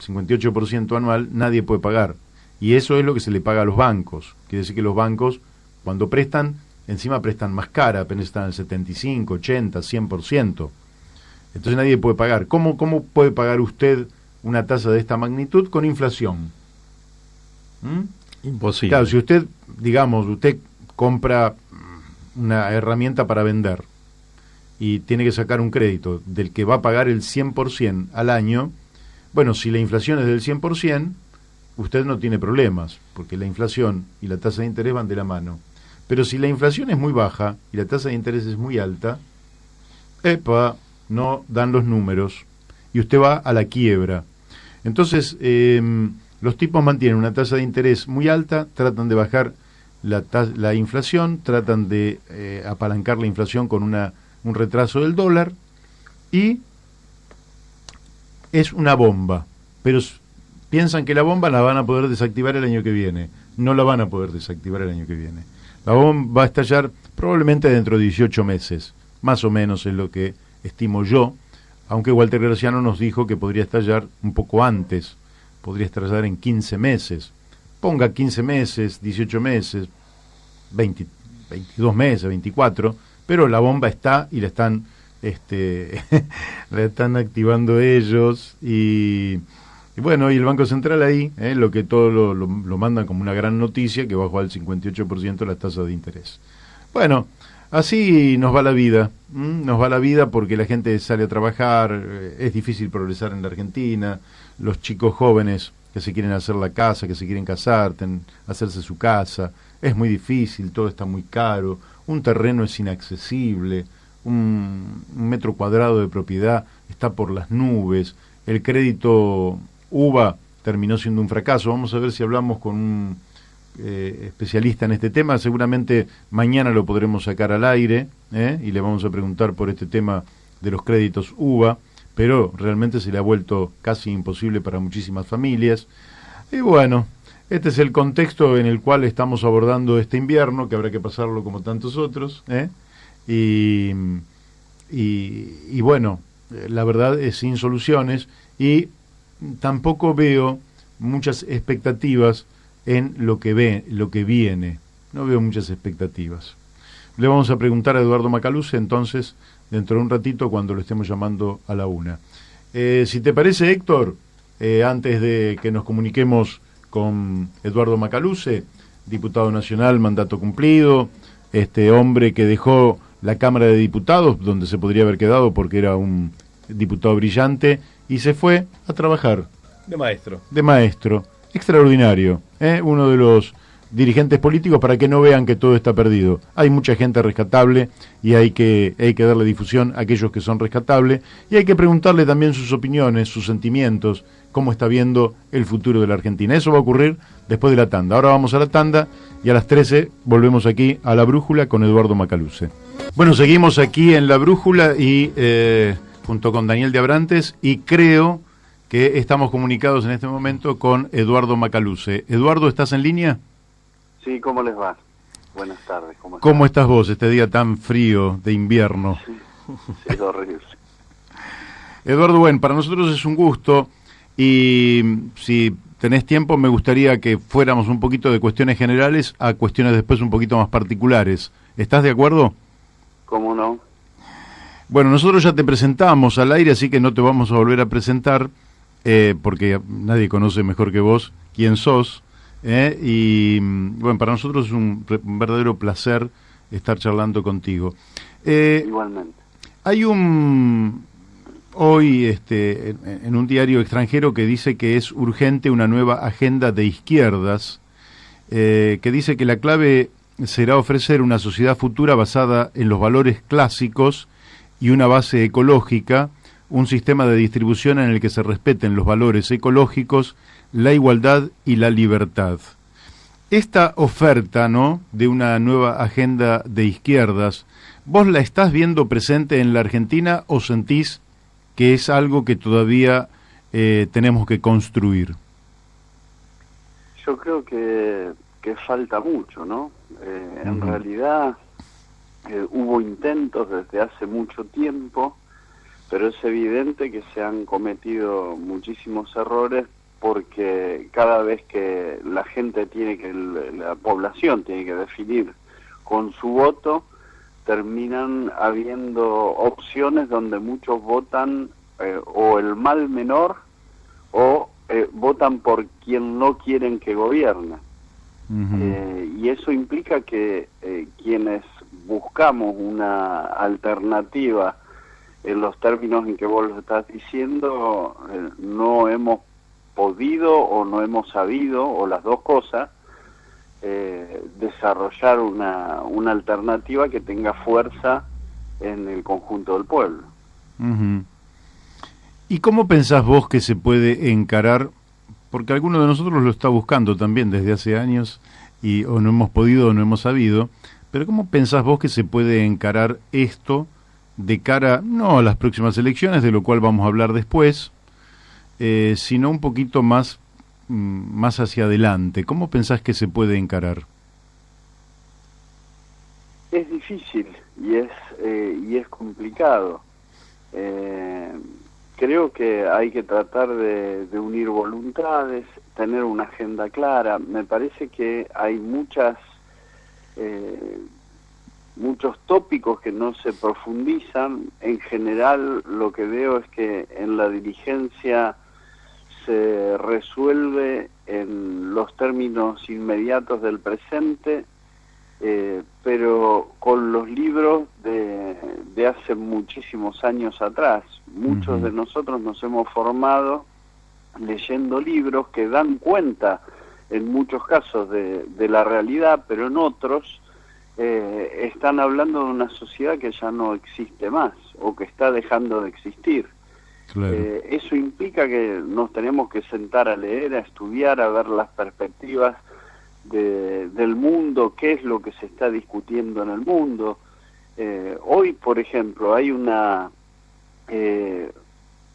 58% anual, nadie puede pagar. Y eso es lo que se le paga a los bancos. Quiere decir que los bancos, cuando prestan, encima prestan más cara, apenas están al 75, 80, 100%. Entonces nadie puede pagar. ¿Cómo puede pagar usted una tasa de esta magnitud con inflación? Imposible. Claro, si usted, digamos, usted compra una herramienta para vender y tiene que sacar un crédito del que va a pagar el 100% al año, bueno, si la inflación es del 100%, usted no tiene problemas, porque la inflación y la tasa de interés van de la mano. Pero si la inflación es muy baja y la tasa de interés es muy alta, no dan los números y usted va a la quiebra. Entonces, los tipos mantienen una tasa de interés muy alta, tratan de bajar la inflación, tratan de apalancar la inflación con un retraso del dólar, y es una bomba, pero piensan que la bomba la van a poder desactivar el año que viene. No la van a poder desactivar el año que viene. La bomba va a estallar probablemente dentro de 18 meses, más o menos es lo que estimo yo, aunque Walter Graciano nos dijo que podría estallar un poco antes, podría estallar en 15 meses. Ponga 15 meses, 18 meses, 22 meses, 24, pero la bomba está y la están la están activando ellos, y bueno, y el Banco Central ahí, lo que todo lo mandan como una gran noticia, que bajó al 58% la tasa de interés. Bueno, así nos va la vida, nos va la vida porque la gente sale a trabajar, es difícil progresar en la Argentina, los chicos jóvenes que se quieren hacer la casa, que se quieren casar, hacerse su casa, es muy difícil, todo está muy caro, un terreno es inaccesible, un metro cuadrado de propiedad está por las nubes, el crédito UVA terminó siendo un fracaso. Vamos a ver si hablamos con un especialista en este tema, seguramente mañana lo podremos sacar al aire, y le vamos a preguntar por este tema de los créditos UVA, pero realmente se le ha vuelto casi imposible para muchísimas familias. Y bueno, este es el contexto en el cual estamos abordando este invierno, que habrá que pasarlo como tantos otros, y bueno, la verdad es sin soluciones, y tampoco veo muchas expectativas en lo que viene. No veo muchas expectativas. Le vamos a preguntar a Eduardo Macaluce entonces dentro de un ratito cuando lo estemos llamando a la 1. Si te parece, Héctor, antes de que nos comuniquemos con Eduardo Macaluce, diputado nacional, mandato cumplido, este hombre que dejó la Cámara de Diputados, donde se podría haber quedado porque era un diputado brillante, y se fue a trabajar. De maestro. De maestro. Extraordinario. Uno de los dirigentes políticos, para que no vean que todo está perdido. Hay mucha gente rescatable y hay que darle difusión a aquellos que son rescatables, y hay que preguntarle también sus opiniones, sus sentimientos, cómo está viendo el futuro de la Argentina. Eso va a ocurrir después de la tanda. Ahora vamos a la tanda y a las 13 volvemos aquí a La Brújula con Eduardo Macaluce. Bueno, seguimos aquí en La Brújula y junto con Daniel de Abrantes, y creo que estamos comunicados en este momento con Eduardo Macaluce. Eduardo, ¿estás en línea? Sí, ¿cómo les va? Buenas tardes. ¿Cómo estás vos este día tan frío de invierno? Sí, es horrible. Eduardo, bueno, para nosotros es un gusto, y si tenés tiempo me gustaría que fuéramos un poquito de cuestiones generales a cuestiones después un poquito más particulares. ¿Estás de acuerdo? ¿Cómo no? Bueno, nosotros ya te presentamos al aire, así que no te vamos a volver a presentar, porque nadie conoce mejor que vos quién sos, y bueno, para nosotros es un verdadero placer estar charlando contigo. Igualmente. Hay hoy en un diario extranjero que dice que es urgente una nueva agenda de izquierdas, que dice que la clave será ofrecer una sociedad futura basada en los valores clásicos y una base ecológica, un sistema de distribución en el que se respeten los valores ecológicos, la igualdad y la libertad. Esta oferta, ¿no?, de una nueva agenda de izquierdas, ¿vos la estás viendo presente en la Argentina o sentís que es algo que todavía tenemos que construir? Yo creo que falta mucho, ¿no? En realidad hubo intentos desde hace mucho tiempo, pero es evidente que se han cometido muchísimos errores, porque cada vez que la gente la población tiene que definir con su voto, terminan habiendo opciones donde muchos votan o el mal menor o votan por quien no quieren que gobierne. Y eso implica que quienes buscamos una alternativa en los términos en que vos lo estás diciendo, no hemos podido o no hemos sabido, o las dos cosas, desarrollar una alternativa que tenga fuerza en el conjunto del pueblo. ¿Y cómo pensás vos que se puede encarar, porque alguno de nosotros lo está buscando también desde hace años, o no hemos podido o no hemos sabido, pero ¿cómo pensás vos que se puede encarar esto de cara, no a las próximas elecciones, de lo cual vamos a hablar después, sino un poquito más, más hacia adelante? ¿Cómo pensás que se puede encarar? Es difícil y es complicado. Creo que hay que tratar de unir voluntades, tener una agenda clara. Me parece que hay muchos tópicos que no se profundizan. En general, lo que veo es que en la dirigencia se resuelve en los términos inmediatos del presente, pero con los libros de hace muchísimos años atrás. Muchos de nosotros nos hemos formado leyendo libros que dan cuenta en muchos casos de la realidad, pero en otros están hablando de una sociedad que ya no existe más o que está dejando de existir. Claro. Eso implica que nos tenemos que sentar a leer, a estudiar, a ver las perspectivas del mundo, qué es lo que se está discutiendo en el mundo. Hoy, por ejemplo, hay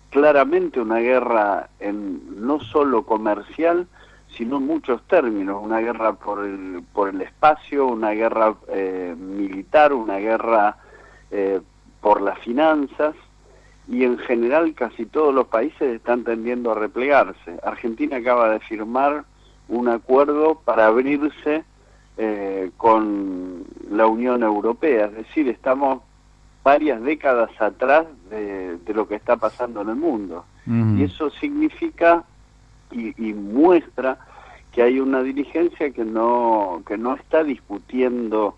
claramente una guerra no solo comercial, sino en muchos términos, una guerra por el espacio, una guerra militar, una guerra por las finanzas, y en general casi todos los países están tendiendo a replegarse. Argentina acaba de firmar un acuerdo para abrirse con la Unión Europea, es decir, estamos varias décadas atrás de lo que está pasando en el mundo. Y eso significa y muestra que hay una dirigencia que no está discutiendo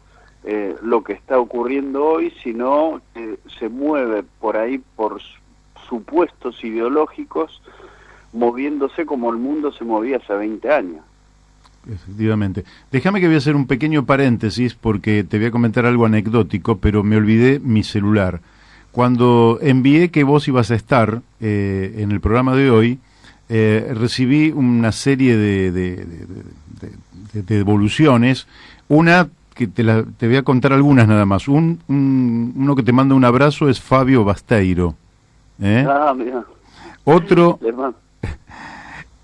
lo que está ocurriendo hoy, sino que se mueve por ahí por supuestos ideológicos, moviéndose como el mundo se movía hace 20 años. Efectivamente. Déjame que voy a hacer un pequeño paréntesis porque te voy a comentar algo anecdótico, pero me olvidé mi celular. Cuando envié que vos ibas a estar en el programa de hoy, recibí una serie de devoluciones. Una que te voy a contar algunas nada más. Uno que te manda un abrazo es Fabio Basteiro. Mira.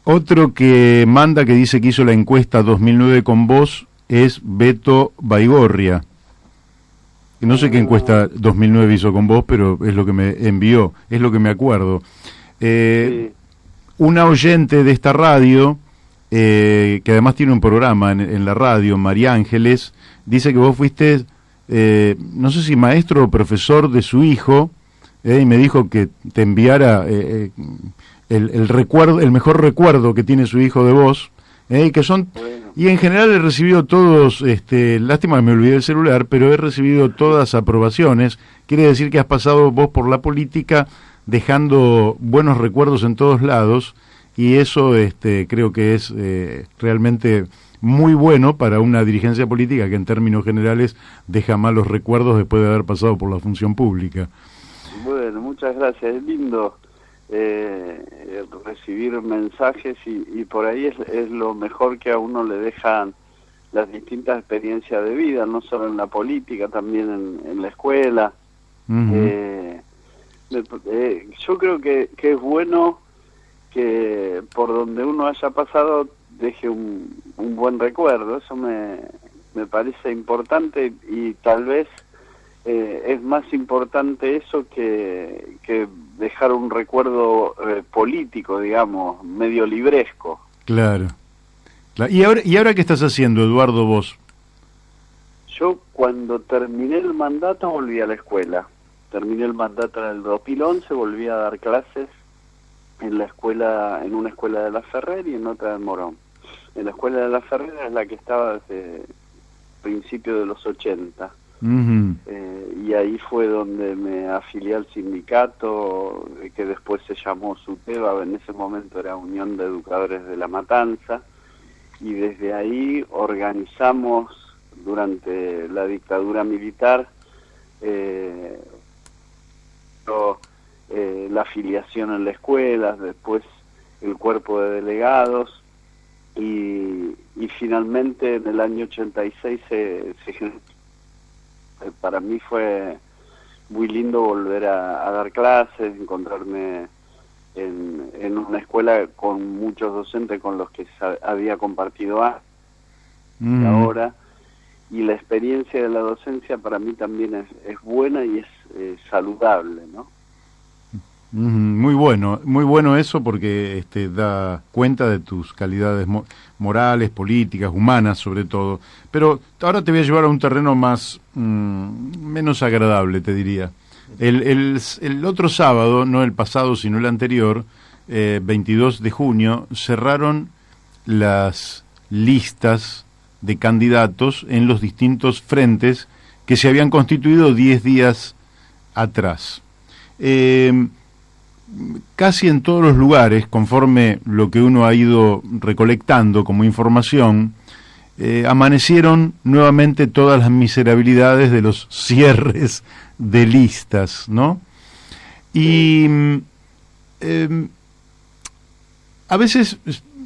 Otro que manda, que dice que hizo la encuesta 2009 con vos, es Beto Baigorria. No sé qué encuesta 2009 hizo con vos, pero es lo que me envió, es lo que me acuerdo. Sí. Una oyente de esta radio, que además tiene un programa en la radio, María Ángeles, dice que vos fuiste, no sé si maestro o profesor de su hijo, y me dijo que te enviara el recuerdo, el mejor recuerdo que tiene su hijo de vos, que son, y en general he recibido todos, lástima que me olvidé el celular, pero he recibido todas aprobaciones. Quiere decir que has pasado vos por la política dejando buenos recuerdos en todos lados, y eso creo que es realmente muy bueno para una dirigencia política que en términos generales deja malos recuerdos después de haber pasado por la función pública. Bueno, muchas gracias, es lindo recibir mensajes y por ahí es lo mejor que a uno le dejan las distintas experiencias de vida, no solo en la política, también en la escuela. Yo creo que es bueno que por donde uno haya pasado deje un buen recuerdo. Eso me parece importante, y tal vez es más importante eso que dejar un recuerdo político, digamos, medio libresco. Claro. ¿Y ahora qué estás haciendo, Eduardo, vos? Yo cuando terminé el mandato volví a la escuela. Terminé el mandato en el 2011, volví a dar clases en la escuela, en una escuela de La Ferrer y en otra de Morón. En la escuela de La Ferrer es la que estaba desde principios de los 80. Y ahí fue donde me afilié al sindicato, que después se llamó SUTEBA, en ese momento era Unión de Educadores de La Matanza, y desde ahí organizamos durante la dictadura militar la afiliación en la escuela, después el cuerpo de delegados, y y finalmente en el año 86 para mí fue muy lindo volver a dar clases, encontrarme en una escuela con muchos docentes con los que había compartido ahora, y la experiencia de la docencia para mí también es buena y es saludable, ¿no? Muy bueno eso, porque da cuenta de tus calidades morales, políticas, humanas sobre todo. Pero ahora te voy a llevar a un terreno más menos agradable, te diría. El otro sábado, no el pasado sino el anterior, 22 de junio, cerraron las listas de candidatos en los distintos frentes que se habían constituido 10 días atrás. Casi en todos los lugares, conforme lo que uno ha ido recolectando como información, amanecieron nuevamente todas las miserabilidades de los cierres de listas, ¿no? Y a veces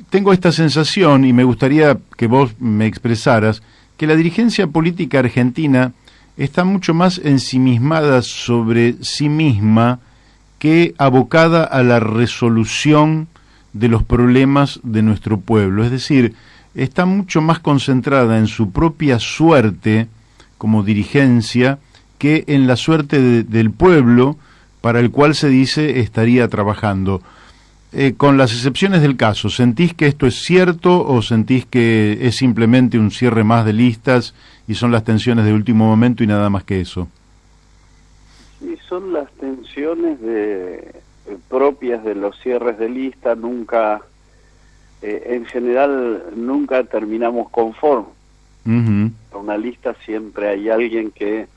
tengo esta sensación, y me gustaría que vos me expresaras, que la dirigencia política argentina está mucho más ensimismada sobre sí misma que abocada a la resolución de los problemas de nuestro pueblo. Es decir, está mucho más concentrada en su propia suerte como dirigencia que en la suerte del pueblo para el cual se dice estaría trabajando. Con las excepciones del caso, ¿sentís que esto es cierto o sentís que es simplemente un cierre más de listas y son las tensiones de último momento y nada más que eso? Sí, son las tensiones propias de los cierres de lista. Nunca, en general, nunca terminamos conformes. En una lista siempre hay alguien que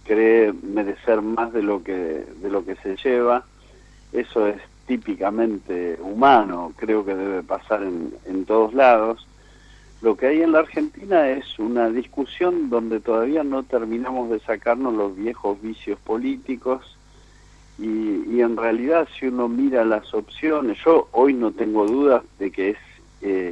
cree merecer más de lo que se lleva. Eso es típicamente humano, creo que debe pasar en todos lados. Lo que hay en la Argentina es una discusión donde todavía no terminamos de sacarnos los viejos vicios políticos y en realidad si uno mira las opciones, yo hoy no tengo dudas de que es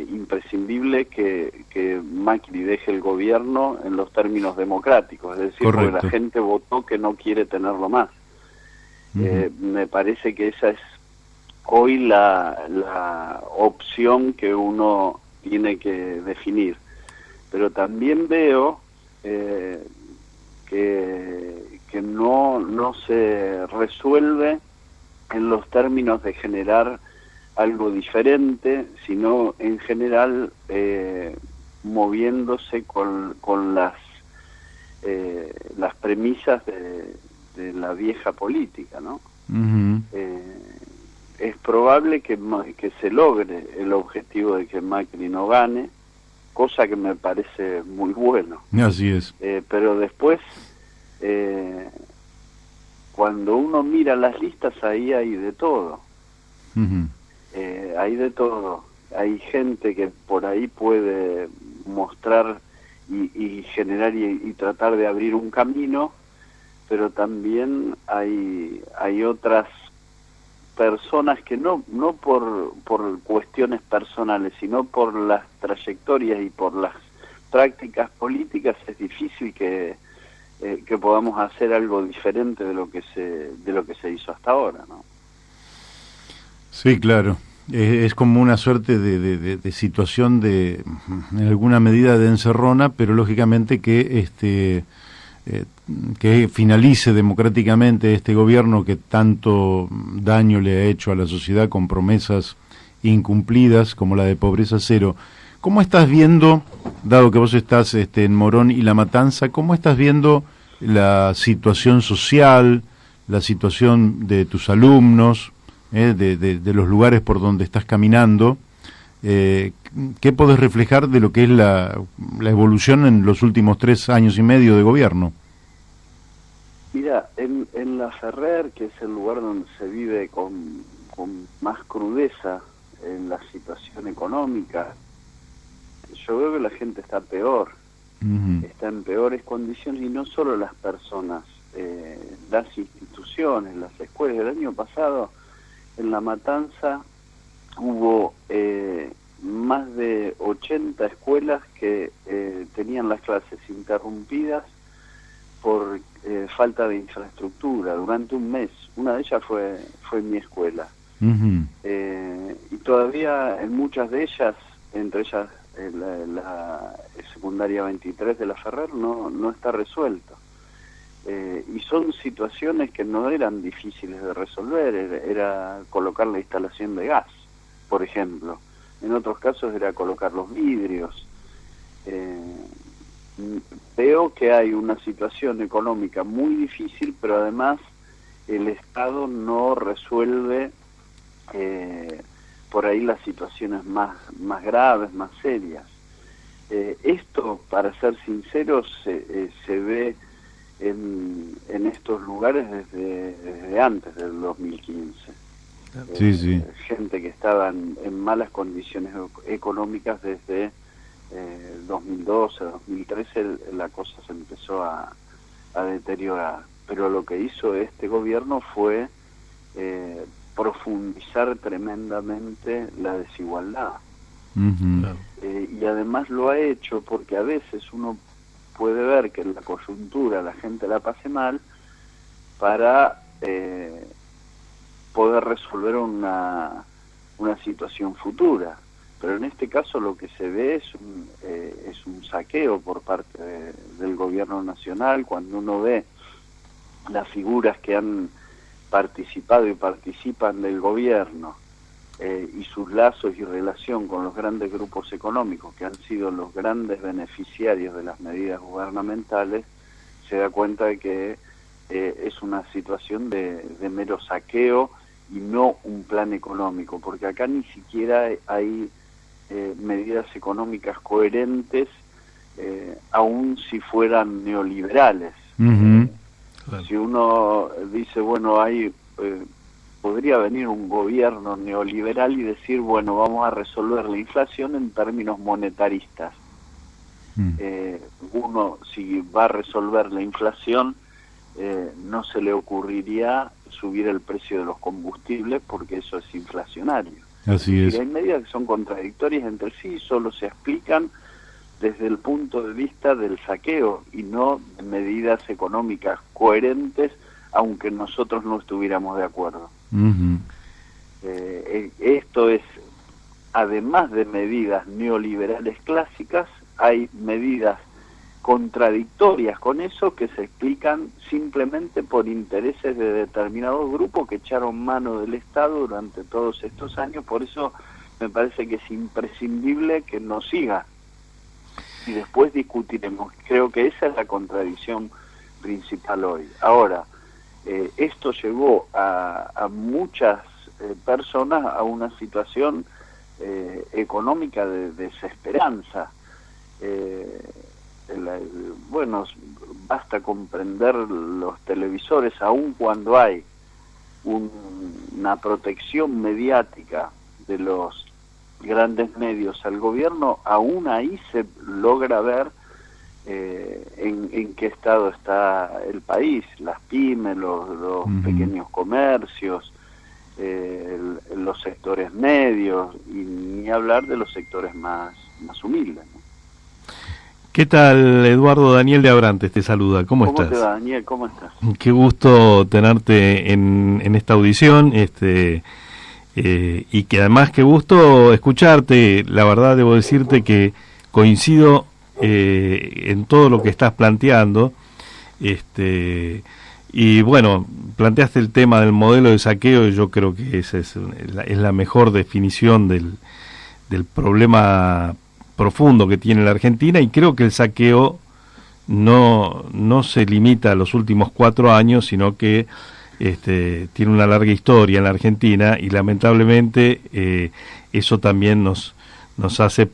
imprescindible que Macri deje el gobierno en los términos democráticos, es decir, correcto, porque la gente votó que no quiere tenerlo más. Me parece que esa es hoy la opción que uno tiene que definir, pero también veo que no se resuelve en los términos de generar algo diferente, sino en general moviéndose con las premisas de la vieja política, ¿no? Es probable que se logre el objetivo de que Macri no gane, cosa que me parece muy bueno. Así es. Pero después, cuando uno mira las listas, ahí hay de todo. Hay de todo. Hay gente que por ahí puede mostrar y generar y tratar de abrir un camino, pero también hay otras personas que no por cuestiones personales, sino por las trayectorias y por las prácticas políticas, es difícil que podamos hacer algo diferente de lo que se hizo hasta ahora, ¿no? Sí, claro. Es como una suerte de situación en alguna medida de encerrona, pero lógicamente que que finalice democráticamente este gobierno que tanto daño le ha hecho a la sociedad con promesas incumplidas como la de pobreza cero. ¿Cómo estás viendo, dado que vos estás en Morón y La Matanza, cómo estás viendo la situación social, la situación de tus alumnos, de los lugares por donde estás caminando? ¿Qué podés reflejar de lo que es la evolución en los últimos 3 años y medio de gobierno? Mira, en La Ferrer, que es el lugar donde se vive con más crudeza en la situación económica, yo veo que la gente está peor, está en peores condiciones, y no solo las personas, las instituciones, las escuelas. El año pasado en La Matanza hubo más de 80 escuelas que tenían las clases interrumpidas por falta de infraestructura durante un mes. Una de ellas fue mi escuela. Y todavía en muchas de ellas, entre ellas la secundaria 23 de La Ferrer, no está resuelto. Y son situaciones que no eran difíciles de resolver, era colocar la instalación de gas, por ejemplo. En otros casos era colocar los vidrios. Veo que hay una situación económica muy difícil, pero además el Estado no resuelve por ahí las situaciones más graves, más serias. Esto, para ser sinceros, se ve en estos lugares desde antes del 2015. Sí. Gente que estaba en malas condiciones económicas desde 2012, 2013, la cosa se empezó a deteriorar. Pero lo que hizo este gobierno fue profundizar tremendamente la desigualdad. Y además lo ha hecho porque a veces uno puede ver que en la coyuntura la gente la pase mal para poder resolver una situación futura. Pero en este caso lo que se ve es un saqueo por parte del gobierno nacional. Cuando uno ve las figuras que han participado y participan del gobierno y sus lazos y relación con los grandes grupos económicos que han sido los grandes beneficiarios de las medidas gubernamentales, se da cuenta de que es una situación de mero saqueo y no un plan económico, porque acá ni siquiera hay medidas económicas coherentes, aun si fueran neoliberales. Claro. Si uno dice, bueno, podría venir un gobierno neoliberal y decir, bueno, vamos a resolver la inflación en términos monetaristas. Uno, si va a resolver la inflación, no se le ocurriría subir el precio de los combustibles porque eso es inflacionario. Así es. Y hay medidas que son contradictorias entre sí, solo se explican desde el punto de vista del saqueo y no de medidas económicas coherentes, aunque nosotros no estuviéramos de acuerdo. Esto es, además de medidas neoliberales clásicas, hay medidas contradictorias con eso que se explican simplemente por intereses de determinados grupos que echaron mano del Estado durante todos estos años. Por eso me parece que es imprescindible que nos siga y después discutiremos. Creo que esa es la contradicción principal hoy. Ahora, esto llevó a muchas personas a una situación económica de desesperanza. Bueno, basta comprender los televisores, aun cuando hay una protección mediática de los grandes medios al gobierno, aún ahí se logra ver en qué estado está el país, las pymes, los pequeños comercios, los sectores medios, y ni hablar de los sectores más humildes, ¿no? ¿Qué tal, Eduardo? Daniel de Abrantes te saluda. ¿Cómo estás? ¿Cómo te va, Daniel? ¿Cómo estás? Qué gusto tenerte en esta audición, y que además qué gusto escucharte. La verdad debo decirte que coincido en todo lo que estás planteando, y bueno, planteaste el tema del modelo de saqueo, y yo creo que esa es la mejor definición del problema profundo que tiene la Argentina, y creo que el saqueo no se limita a los últimos 4 años, sino que tiene una larga historia en la Argentina, y lamentablemente eso también nos hace,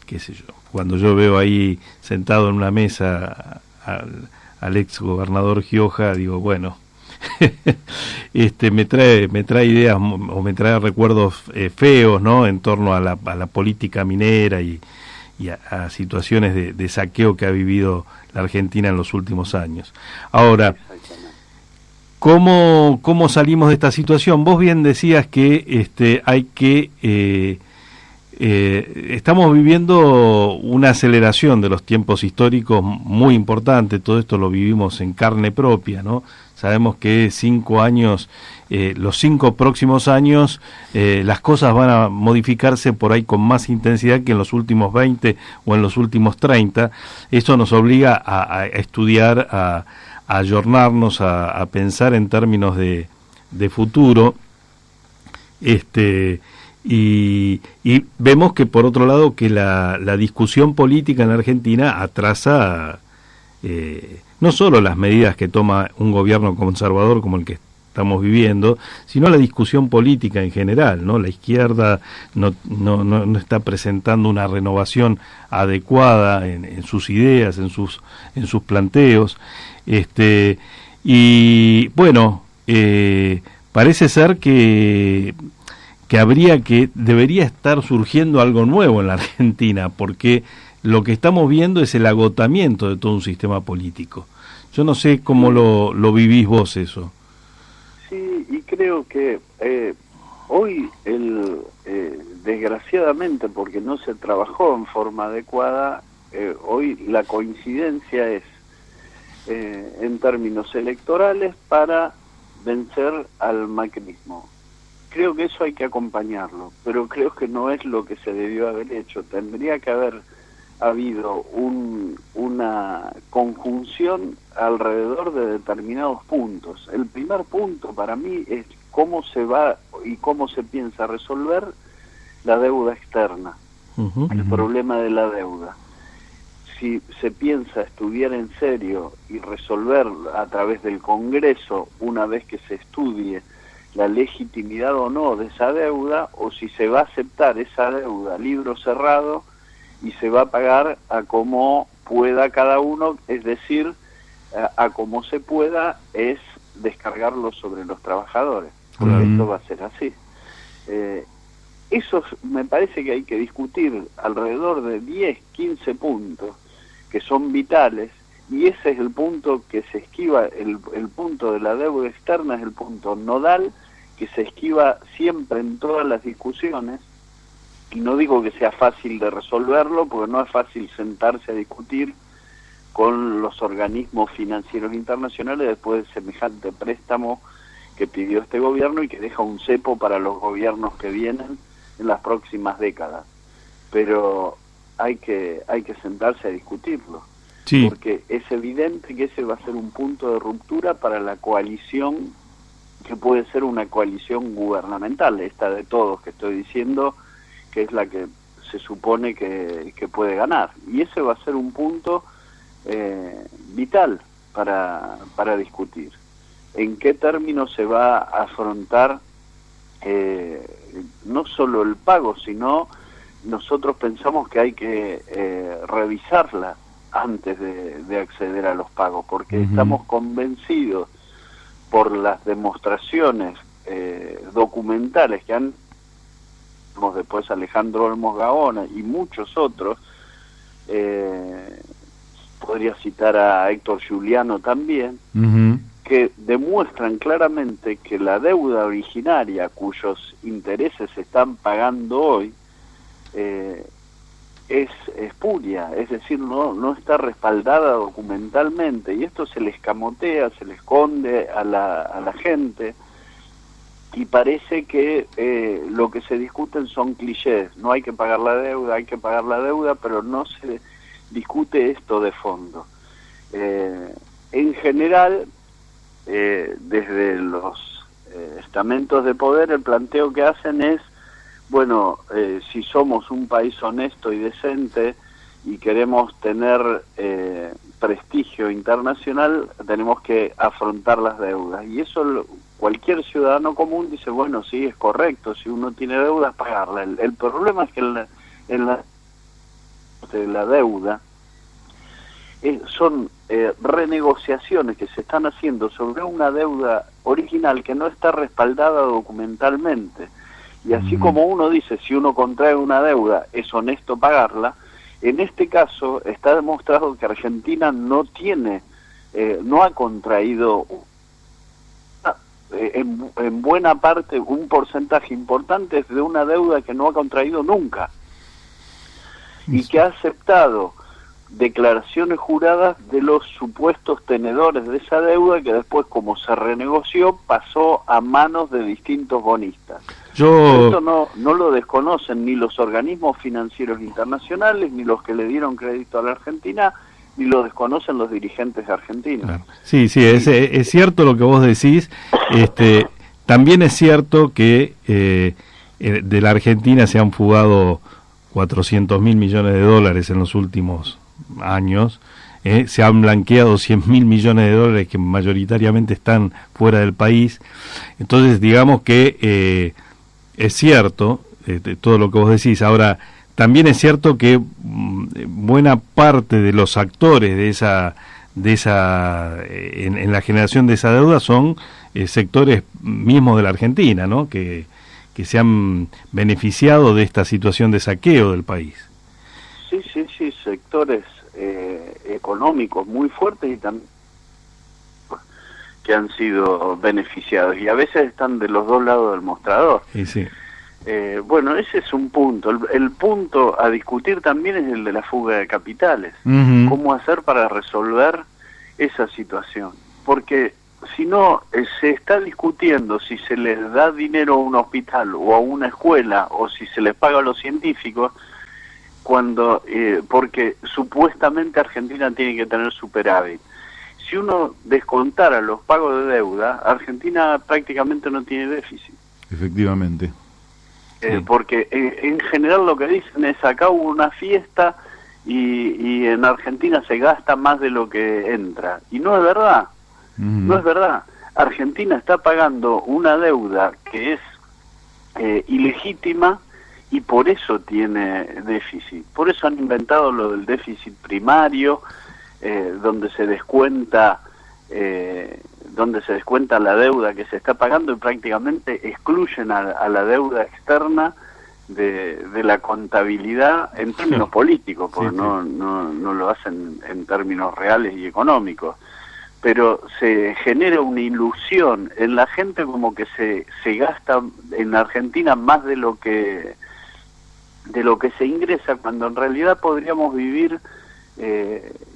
qué sé yo, cuando yo veo ahí sentado en una mesa al ex gobernador Gioja, digo, bueno, me trae ideas o me trae recuerdos feos, ¿no?, en torno a la política minera y a situaciones de saqueo que ha vivido la Argentina en los últimos años. Ahora, ¿cómo salimos de esta situación? Vos bien decías que hay que estamos viviendo una aceleración de los tiempos históricos muy importante. Todo esto lo vivimos en carne propia, ¿no? Sabemos que 5 años, los 5 próximos años, las cosas van a modificarse por ahí con más intensidad que en los últimos 20 o en los últimos 30. Esto nos obliga a estudiar, a ayornarnos, a pensar en términos de futuro. Y vemos que, por otro lado, que la discusión política en Argentina atrasa no solo las medidas que toma un gobierno conservador como el que estamos viviendo, sino la discusión política en general, ¿no? La izquierda no está presentando una renovación adecuada en sus ideas, en sus planteos. Y bueno, parece ser que debería estar surgiendo algo nuevo en la Argentina, porque lo que estamos viendo es el agotamiento de todo un sistema político. Yo no sé cómo lo vivís vos eso. Sí, y creo que hoy, desgraciadamente, porque no se trabajó en forma adecuada, hoy la coincidencia es, en términos electorales, para vencer al macrismo. Creo que eso hay que acompañarlo, pero creo que no es lo que se debió haber hecho. Tendría que haber habido una conjunción alrededor de determinados puntos. El primer punto para mí es cómo se va y cómo se piensa resolver la deuda externa, el problema de la deuda. Si se piensa estudiar en serio y resolver a través del Congreso, una vez que se estudie la legitimidad o no de esa deuda, o si se va a aceptar esa deuda libro cerrado y se va a pagar a como pueda cada uno, es decir, a como se pueda, es descargarlo sobre los trabajadores, porque esto va a ser así. Eso me parece que hay que discutir alrededor de 10, 15 puntos que son vitales, y ese es el punto que se esquiva. El punto de la deuda externa es el punto nodal que se esquiva siempre en todas las discusiones, y no digo que sea fácil de resolverlo, porque no es fácil sentarse a discutir con los organismos financieros internacionales después de semejante préstamo que pidió este gobierno y que deja un cepo para los gobiernos que vienen en las próximas décadas. Pero hay que sentarse a discutirlo, sí, porque es evidente que ese va a ser un punto de ruptura para la coalición, que puede ser una coalición gubernamental, esta de todos que estoy diciendo, que es la que se supone que puede ganar. Y ese va a ser un punto vital para discutir. ¿En qué términos se va a afrontar no solo el pago, sino nosotros pensamos que hay que revisarla antes de acceder a los pagos, porque estamos convencidos por las demostraciones documentales que han después Alejandro Olmos Gaona y muchos otros, podría citar a Héctor Giuliano también, que demuestran claramente que la deuda originaria cuyos intereses se están pagando hoy es espuria, es decir, no está respaldada documentalmente, y esto se le escamotea, se le esconde a la gente, y parece que lo que se discuten son clichés. No hay que pagar la deuda, hay que pagar la deuda, pero no se discute esto de fondo. En general, desde los estamentos de poder, el planteo que hacen es, bueno, si somos un país honesto y decente y queremos tener prestigio internacional, tenemos que afrontar las deudas. Y eso cualquier ciudadano común dice, bueno, sí, es correcto, si uno tiene deudas, pagarla. El problema es que en la deuda son renegociaciones que se están haciendo sobre una deuda original que no está respaldada documentalmente. Y así como uno dice, si uno contrae una deuda, es honesto pagarla, en este caso está demostrado que Argentina no ha contraído en buena parte un porcentaje importante de una deuda que no ha contraído nunca. y que ha aceptado declaraciones juradas de los supuestos tenedores de esa deuda, que después, como se renegoció, pasó a manos de distintos bonistas. Esto no lo desconocen ni los organismos financieros internacionales, ni los que le dieron crédito a la Argentina, ni lo desconocen los dirigentes argentinos. Claro. Sí, es cierto lo que vos decís. También es cierto que de la Argentina se han fugado 400.000 millones de dólares en los últimos años. Se han blanqueado 100.000 millones de dólares que mayoritariamente están fuera del país. Entonces, digamos que es cierto todo lo que vos decís. Ahora, también es cierto que buena parte de los actores en la generación de esa deuda son sectores mismos de la Argentina, ¿no? Que se han beneficiado de esta situación de saqueo del país. Sí, sectores económicos muy fuertes y también que han sido beneficiados, y a veces están de los dos lados del mostrador. Sí. Bueno, ese es un punto. El punto a discutir también es el de la fuga de capitales. Uh-huh. ¿Cómo hacer para resolver esa situación? Porque si no, se está discutiendo si se les da dinero a un hospital o a una escuela, o si se les paga a los científicos, porque supuestamente Argentina tiene que tener superávit. Si uno descontara los pagos de deuda, Argentina prácticamente no tiene déficit. Efectivamente. Porque en general lo que dicen es: acá hubo una fiesta y en Argentina se gasta más de lo que entra. Y no es verdad. No es verdad. Argentina está pagando una deuda que es ilegítima, y por eso tiene déficit. Por eso han inventado lo del déficit primario, donde se descuenta la deuda que se está pagando, y prácticamente excluyen a la deuda externa de la contabilidad en términos políticos, porque no lo hacen en términos reales y económicos. Pero se genera una ilusión en la gente, como que se gasta en Argentina más de lo que se ingresa, cuando en realidad podríamos vivir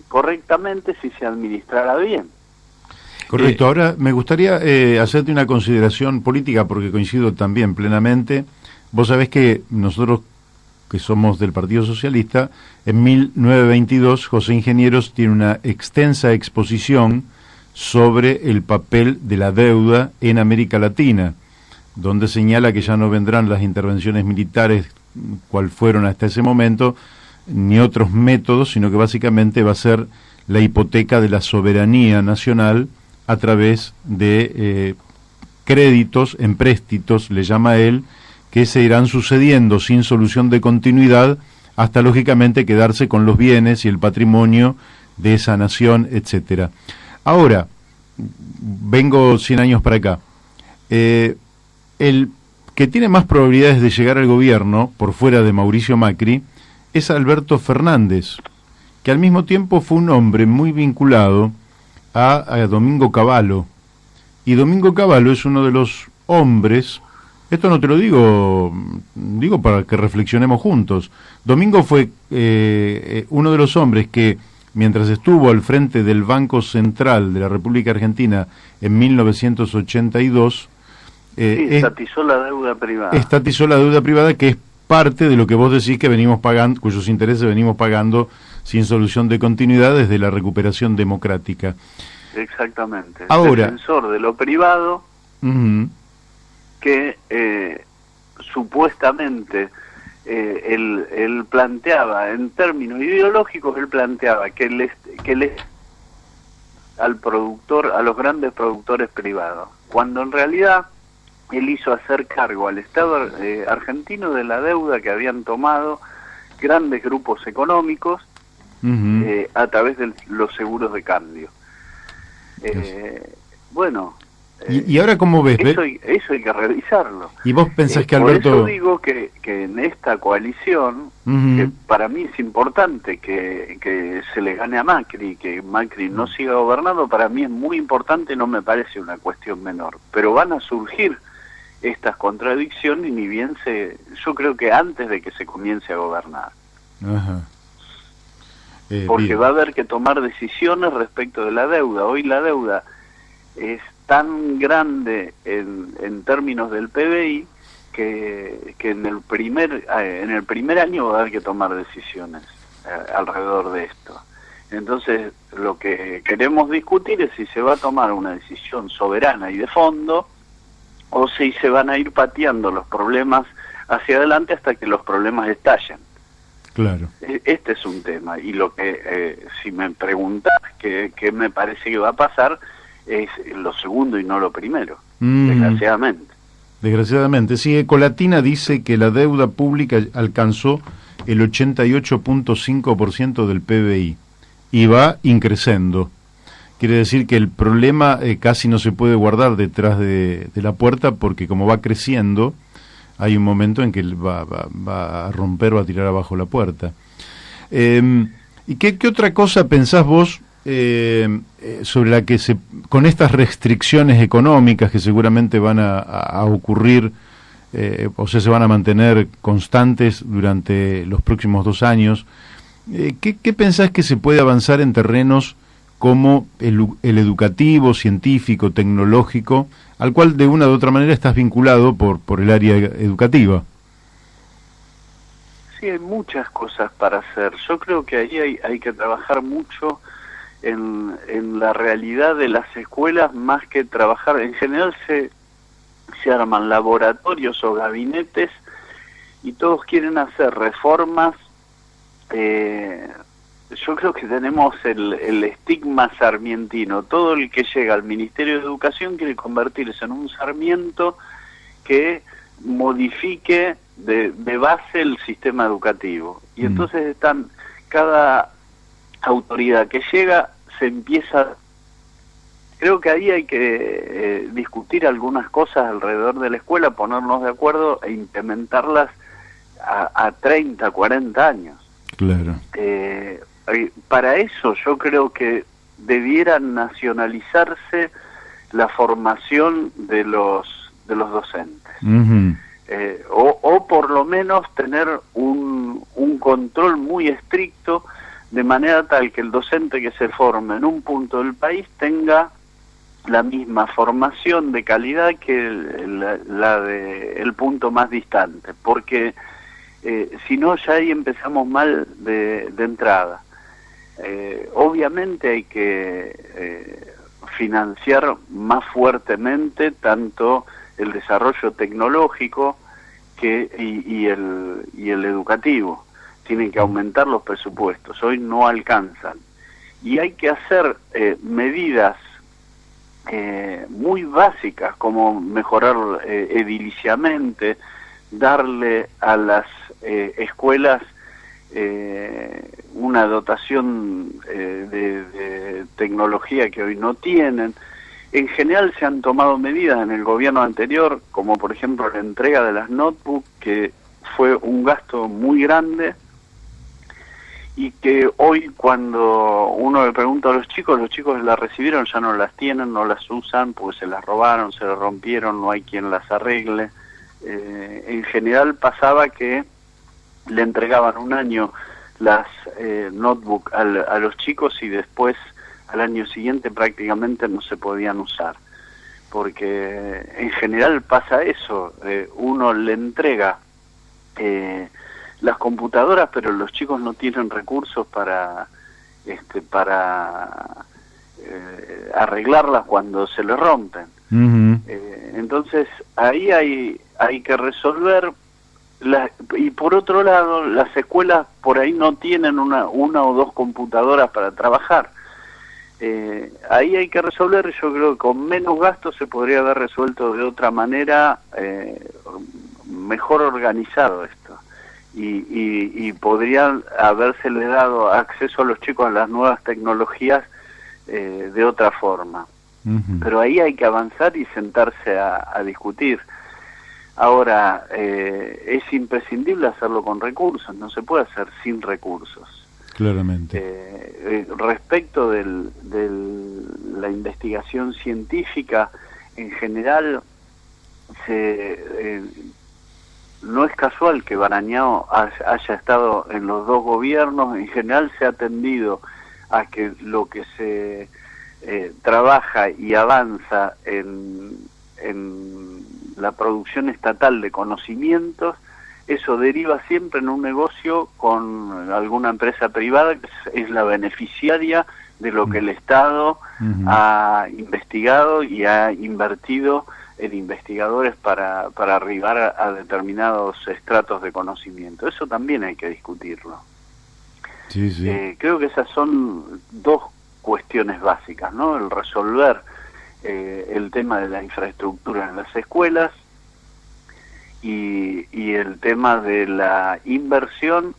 correctamente si se administrara bien. Correcto. Ahora me gustaría hacerte una consideración política, porque coincido también plenamente. Vos sabés que nosotros, que somos del Partido Socialista, en 1922 José Ingenieros tiene una extensa exposición sobre el papel de la deuda en América Latina, donde señala que ya no vendrán las intervenciones militares cual fueron hasta ese momento, ni otros métodos, sino que básicamente va a ser la hipoteca de la soberanía nacional a través de créditos, empréstitos, le llama él, que se irán sucediendo sin solución de continuidad, hasta lógicamente quedarse con los bienes y el patrimonio de esa nación, etcétera. Ahora, vengo 100 años para acá. El que tiene más probabilidades de llegar al gobierno, por fuera de Mauricio Macri, es Alberto Fernández, que al mismo tiempo fue un hombre muy vinculado a Domingo Cavallo. Y Domingo Cavallo es uno de los hombres, esto no te lo digo para que reflexionemos juntos. Domingo fue uno de los hombres que, mientras estuvo al frente del Banco Central de la República Argentina en 1982, estatizó la deuda privada. Estatizó la deuda privada, que es parte de lo que vos decís que venimos pagando, cuyos intereses venimos pagando sin solución de continuidad desde la recuperación democrática. Exactamente. Ahora, defensor de lo privado, que supuestamente él planteaba, en términos ideológicos, él planteaba que al productor, a los grandes productores privados, cuando en realidad él hizo hacer cargo al Estado argentino de la deuda que habían tomado grandes grupos económicos a través de los seguros de cambio. Bueno, ¿Y ahora cómo ves? Eso hay que revisarlo. ¿Y vos pensás que Alberto...? Por eso digo que en esta coalición, que para mí es importante que se le gane a Macri, que Macri no siga gobernando, para mí es muy importante, no me parece una cuestión menor. Pero van a surgir estas contradicciones, ni bien yo creo que antes de que se comience a gobernar. Ajá. Porque Bien. va a haber que tomar decisiones respecto de la deuda. Hoy la deuda es tan grande en términos del PBI que en el primer año va a haber que tomar decisiones alrededor de esto. Entonces, lo que queremos discutir es si se va a tomar una decisión soberana y de fondo, o si se van a ir pateando los problemas hacia adelante hasta que los problemas estallen. Claro. Este es un tema, y lo que, si me preguntas qué me parece que va a pasar, es lo segundo y no lo primero, desgraciadamente. Desgraciadamente, sí, Ecolatina dice que la deuda pública alcanzó el 88.5% del PBI y va increciendo. Quiere decir que el problema casi no se puede guardar detrás de la puerta, porque como va creciendo, hay un momento en que va a romper, va a tirar abajo la puerta. ¿Y qué otra cosa pensás vos sobre la que con estas restricciones económicas que seguramente van a ocurrir, o sea, se van a mantener constantes durante los próximos 2 años, ¿qué pensás que se puede avanzar en terrenos como el educativo, científico, tecnológico, al cual de una u otra manera estás vinculado por el área educativa? Sí, hay muchas cosas para hacer. Yo creo que ahí hay que trabajar mucho en la realidad de las escuelas, más que trabajar. En general se arman laboratorios o gabinetes y todos quieren hacer reformas. Yo creo que tenemos el estigma sarmientino. Todo el que llega al Ministerio de Educación quiere convertirse en un Sarmiento que modifique de base el sistema educativo. Y entonces cada autoridad que llega se empieza... Creo que ahí hay que discutir algunas cosas alrededor de la escuela, ponernos de acuerdo e implementarlas a 30, 40 años. Claro. Para eso yo creo que debiera nacionalizarse la formación de los docentes. O por lo menos tener un control muy estricto, de manera tal que el docente que se forme en un punto del país tenga la misma formación de calidad que la de el punto más distante, porque si no, ya ahí empezamos mal de entrada. Obviamente hay que financiar más fuertemente tanto el desarrollo tecnológico y el educativo. Tienen que aumentar los presupuestos, hoy no alcanzan. Y hay que hacer medidas muy básicas, como mejorar ediliciamente, darle a las escuelas una dotación de tecnología que hoy no tienen. En general se han tomado medidas en el gobierno anterior, como por ejemplo la entrega de las notebooks, que fue un gasto muy grande, y que hoy cuando uno le pregunta a los chicos las recibieron, ya no las tienen, no las usan, porque se las robaron, se las rompieron, no hay quien las arregle. En general pasaba que le entregaban un año las notebook a los chicos y después al año siguiente prácticamente no se podían usar, porque en general pasa eso, uno le entrega las computadoras, pero los chicos no tienen recursos para arreglarlas cuando se les rompen. Entonces ahí hay que resolver. Y por otro lado, las escuelas por ahí no tienen una o dos computadoras para trabajar. Ahí hay que resolver. Yo creo que con menos gastos se podría haber resuelto de otra manera, mejor organizado esto, y podrían habérsele dado acceso a los chicos a las nuevas tecnologías de otra forma. Pero ahí hay que avanzar y sentarse a discutir. Ahora, es imprescindible hacerlo con recursos, no se puede hacer sin recursos. Claramente. Respecto de la investigación científica, en general no es casual que Barañao haya estado en los dos gobiernos. En general se ha tendido a que lo que se trabaja y avanza en la producción estatal de conocimientos, eso deriva siempre en un negocio con alguna empresa privada que es la beneficiaria de lo que el Estado ha investigado y ha invertido en investigadores para arribar a determinados estratos de conocimiento. Eso también hay que discutirlo. Sí, sí. Creo que esas son dos cuestiones básicas, ¿no? El resolver el tema de la infraestructura en las escuelas y el tema de la inversión,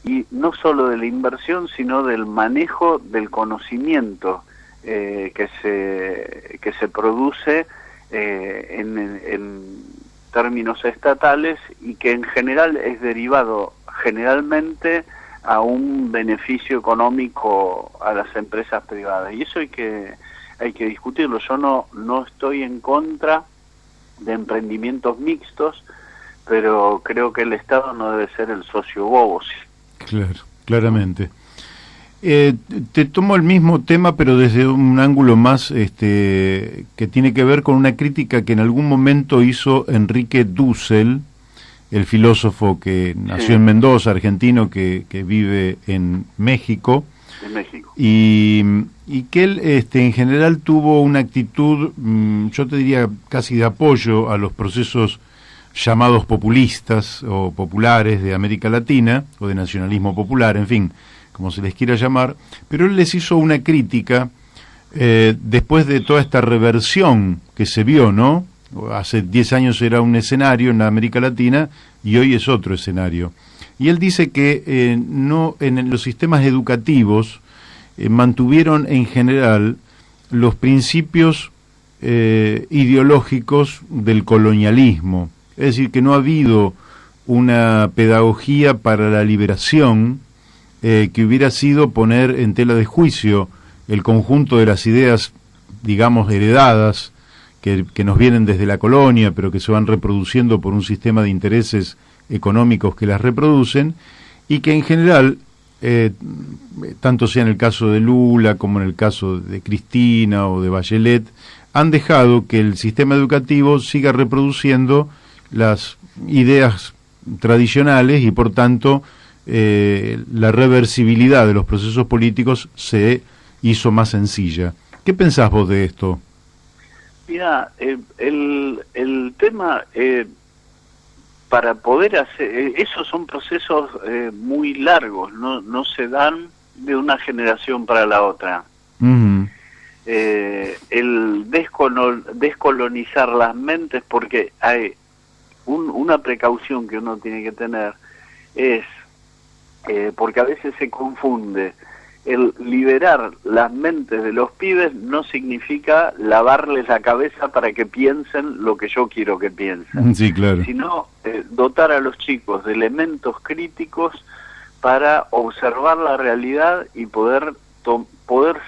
y no solo de la inversión, sino del manejo del conocimiento que se produce en términos estatales, y que en general es derivado generalmente a un beneficio económico a las empresas privadas, y eso hay que discutirlo. Yo no estoy en contra de emprendimientos mixtos, pero creo que el Estado no debe ser el socio bobo. Claro, claramente. Te tomo el mismo tema, pero desde un ángulo más que tiene que ver con una crítica que en algún momento hizo Enrique Dussel, el filósofo que nació en Mendoza, argentino, que vive en México. En México. Y que él en general tuvo una actitud, yo te diría, casi de apoyo a los procesos llamados populistas o populares de América Latina, o de nacionalismo popular, en fin, como se les quiera llamar, pero él les hizo una crítica después de toda esta reversión que se vio, ¿no? Hace 10 años era un escenario en América Latina y hoy es otro escenario. Y él dice que no en los sistemas educativos mantuvieron en general los principios ideológicos del colonialismo. Es decir, que no ha habido una pedagogía para la liberación que hubiera sido poner en tela de juicio el conjunto de las ideas, digamos, heredadas, que nos vienen desde la colonia, pero que se van reproduciendo por un sistema de intereses económicos que las reproducen, y que en general, tanto sea en el caso de Lula como en el caso de Cristina o de Bachelet, han dejado que el sistema educativo siga reproduciendo las ideas tradicionales y por tanto la reversibilidad de los procesos políticos se hizo más sencilla. ¿Qué pensás vos de esto? Mira, el tema, para poder hacer, esos son procesos muy largos, no se dan de una generación para la otra. El descolonizar las mentes, porque hay una precaución que uno tiene que tener, es, porque a veces se confunde, el liberar las mentes de los pibes no significa lavarles la cabeza para que piensen lo que yo quiero que piensen, sí, claro, sino dotar a los chicos de elementos críticos para observar la realidad y poder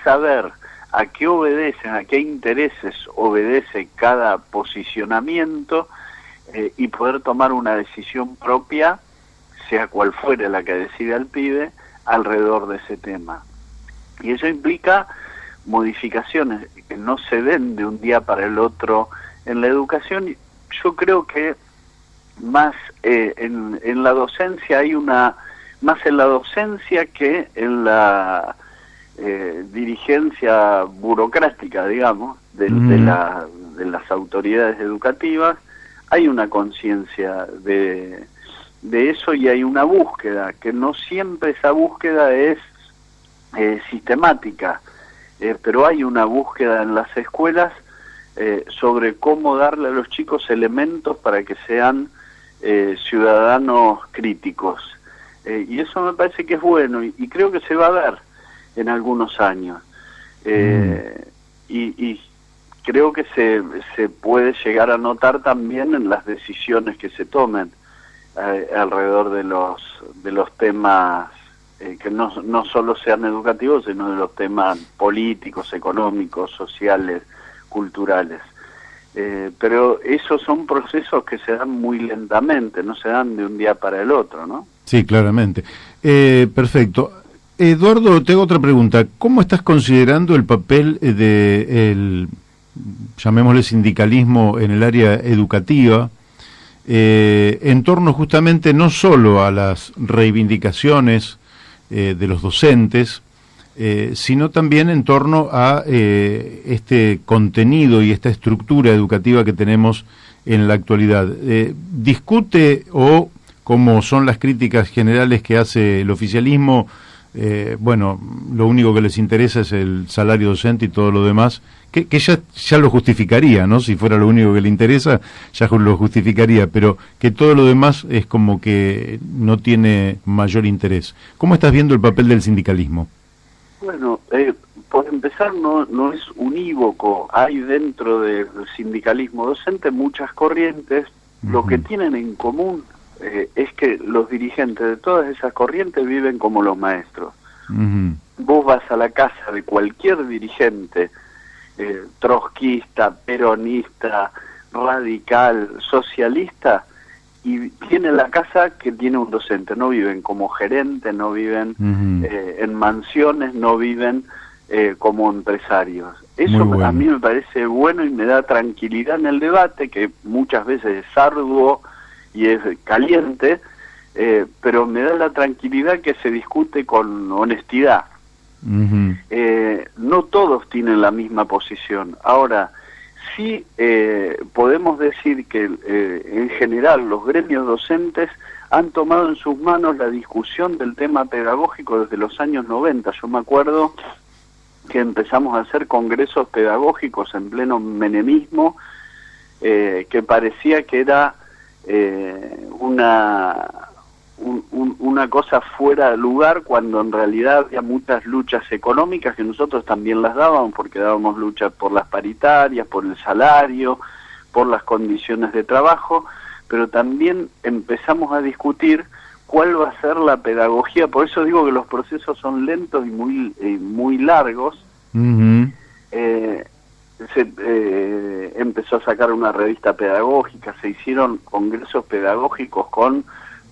saber a qué obedecen, a qué intereses obedece cada posicionamiento, y poder tomar una decisión propia, sea cual fuere la que decida el pibe, alrededor de ese tema. Y eso implica modificaciones que no se den de un día para el otro en la educación. Yo creo que más en la docencia hay más en la docencia que en la dirigencia burocrática, digamos, de las autoridades educativas. Hay una conciencia de eso, y hay una búsqueda, que no siempre esa búsqueda es sistemática, pero hay una búsqueda en las escuelas sobre cómo darle a los chicos elementos para que sean ciudadanos críticos, y eso me parece que es bueno, y creo que se va a ver en algunos años, y creo que se puede llegar a notar también en las decisiones que se tomen alrededor de los temas que no solo sean educativos, sino de los temas políticos, económicos, sociales, culturales. Pero esos son procesos que se dan muy lentamente, no se dan de un día para el otro, ¿no? Sí, claramente. Perfecto. Eduardo, te hago otra pregunta. ¿Cómo estás considerando el papel llamémosle sindicalismo en el área educativa, en torno justamente no solo a las reivindicaciones de los docentes, sino también en torno a este contenido y esta estructura educativa que tenemos en la actualidad? ¿Discute o, como son las críticas generales que hace el oficialismo, bueno, lo único que les interesa es el salario docente y todo lo demás, que ya lo justificaría, ¿no? Si fuera lo único que le interesa, ya lo justificaría, pero que todo lo demás es como que no tiene mayor interés? ¿Cómo estás viendo el papel del sindicalismo? Bueno, por empezar, no es unívoco. Hay dentro del sindicalismo docente muchas corrientes. Lo que tienen en común es que los dirigentes de todas esas corrientes viven como los maestros. Vos vas a la casa de cualquier dirigente, trotskista, peronista, radical, socialista, y tiene la casa que tiene un docente. No viven como gerente, no viven en mansiones, no viven como empresarios. Eso bueno. A mí me parece bueno y me da tranquilidad en el debate, que muchas veces es arduo y es caliente, pero me da la tranquilidad que se discute con honestidad. No todos tienen la misma posición. Ahora, sí podemos decir que en general los gremios docentes han tomado en sus manos la discusión del tema pedagógico desde los años 90. Yo me acuerdo que empezamos a hacer congresos pedagógicos en pleno menemismo, que parecía que era una cosa fuera de lugar, cuando en realidad había muchas luchas económicas que nosotros también las dábamos, porque dábamos luchas por las paritarias, por el salario, por las condiciones de trabajo, pero también empezamos a discutir cuál va a ser la pedagogía. Por eso digo que los procesos son lentos y muy largos. Empezó a sacar una revista pedagógica, se hicieron congresos pedagógicos con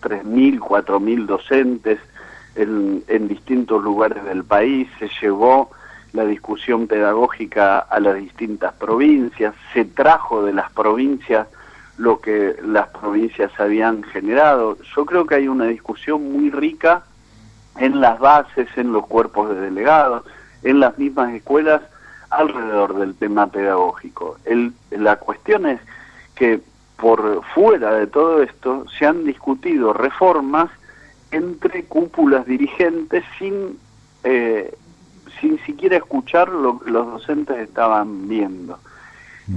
3.000, 4.000 docentes en distintos lugares del país. Se llevó la discusión pedagógica a las distintas provincias, se trajo de las provincias lo que las provincias habían generado. Yo creo que hay una discusión muy rica en las bases, en los cuerpos de delegados, en las mismas escuelas, alrededor del tema pedagógico. La cuestión es que por fuera de todo esto se han discutido reformas entre cúpulas dirigentes sin siquiera escuchar lo que los docentes estaban viendo.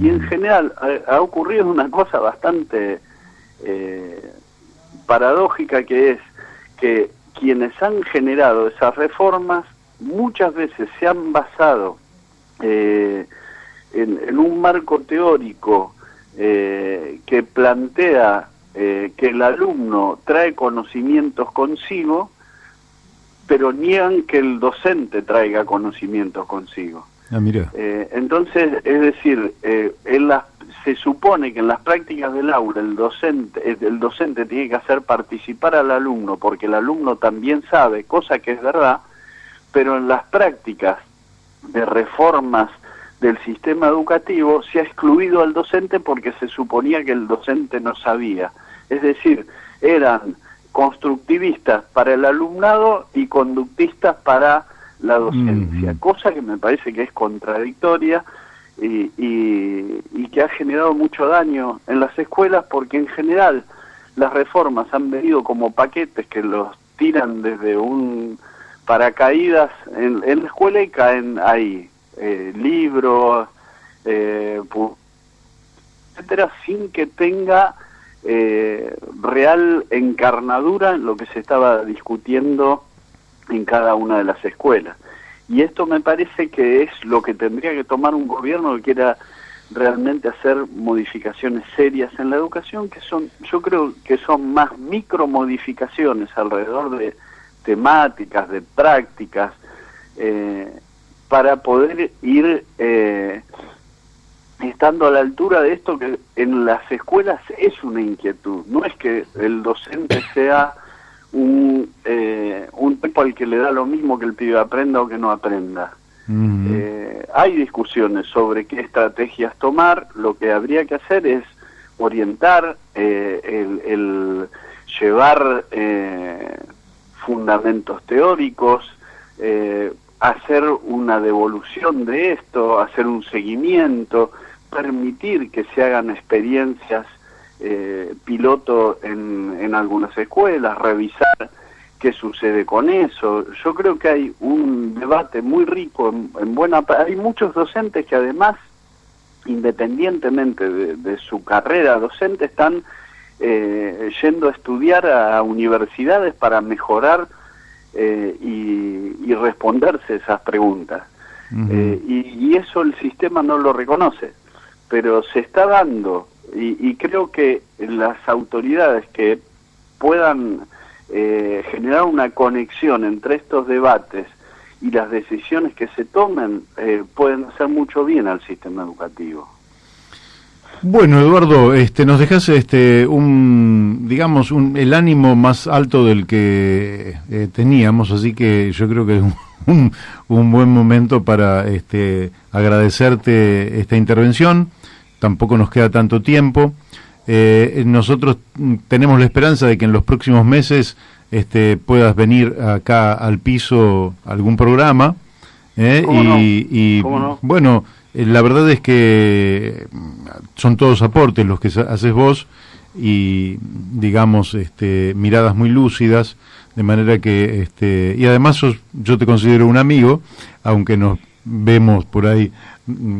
Y en general ha ocurrido una cosa bastante paradójica, que es que quienes han generado esas reformas muchas veces se han basado en un marco teórico que plantea que el alumno trae conocimientos consigo, pero niegan que el docente traiga conocimientos consigo. Mira. Entonces, es decir, se supone que en las prácticas del aula el docente tiene que hacer participar al alumno, porque el alumno también sabe, cosa que es verdad, pero en las prácticas de reformas del sistema educativo se ha excluido al docente porque se suponía que el docente no sabía. Es decir, eran constructivistas para el alumnado y conductistas para la docencia, cosa que me parece que es contradictoria y que ha generado mucho daño en las escuelas, porque en general las reformas han venido como paquetes que los tiran desde un paracaídas en la escuela y caen ahí, libros, etcétera, sin que tenga real encarnadura en lo que se estaba discutiendo en cada una de las escuelas. Y esto me parece que es lo que tendría que tomar un gobierno que quiera realmente hacer modificaciones serias en la educación, que son, yo creo que son más micromodificaciones alrededor de temáticas, de prácticas, para poder ir estando a la altura de esto que en las escuelas es una inquietud. No es que el docente sea un tipo al que le da lo mismo que el pibe aprenda o que no aprenda. Hay discusiones sobre qué estrategias tomar. Lo que habría que hacer es orientar, el llevar fundamentos teóricos, hacer una devolución de esto, hacer un seguimiento, permitir que se hagan experiencias piloto en algunas escuelas, revisar qué sucede con eso. Yo creo que hay un debate muy rico hay muchos docentes que además, independientemente de su carrera docente, están yendo a estudiar a universidades para mejorar y responderse esas preguntas. Y eso el sistema no lo reconoce, pero se está dando, y creo que las autoridades que puedan generar una conexión entre estos debates y las decisiones que se tomen pueden hacer mucho bien al sistema educativo. Bueno, Eduardo, nos dejas el ánimo más alto del que teníamos, así que yo creo que es un buen momento para agradecerte esta intervención. Tampoco nos queda tanto tiempo. Nosotros tenemos la esperanza de que en los próximos meses puedas venir acá al piso a algún programa. ¿Cómo no? Bueno, la verdad es que son todos aportes los que haces vos y, digamos, miradas muy lúcidas, de manera que, y además yo te considero un amigo, aunque nos vemos por ahí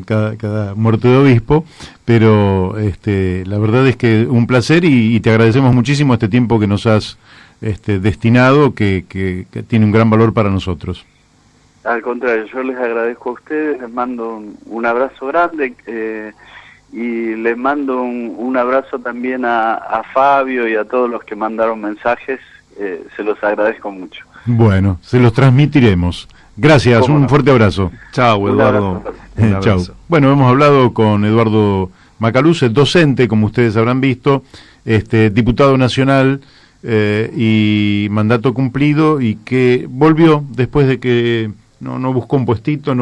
cada muerte de obispo, pero la verdad es que un placer y te agradecemos muchísimo este tiempo que nos has destinado, que tiene un gran valor para nosotros. Al contrario, yo les agradezco a ustedes, les mando un abrazo grande y les mando un abrazo también a Fabio y a todos los que mandaron mensajes, se los agradezco mucho. Bueno, se los transmitiremos. Gracias, un fuerte abrazo. Chao, Eduardo. Chao. Bueno, hemos hablado con Eduardo Macaluce, docente, como ustedes habrán visto, diputado nacional y mandato cumplido, y que volvió después de que no buscó un puestito,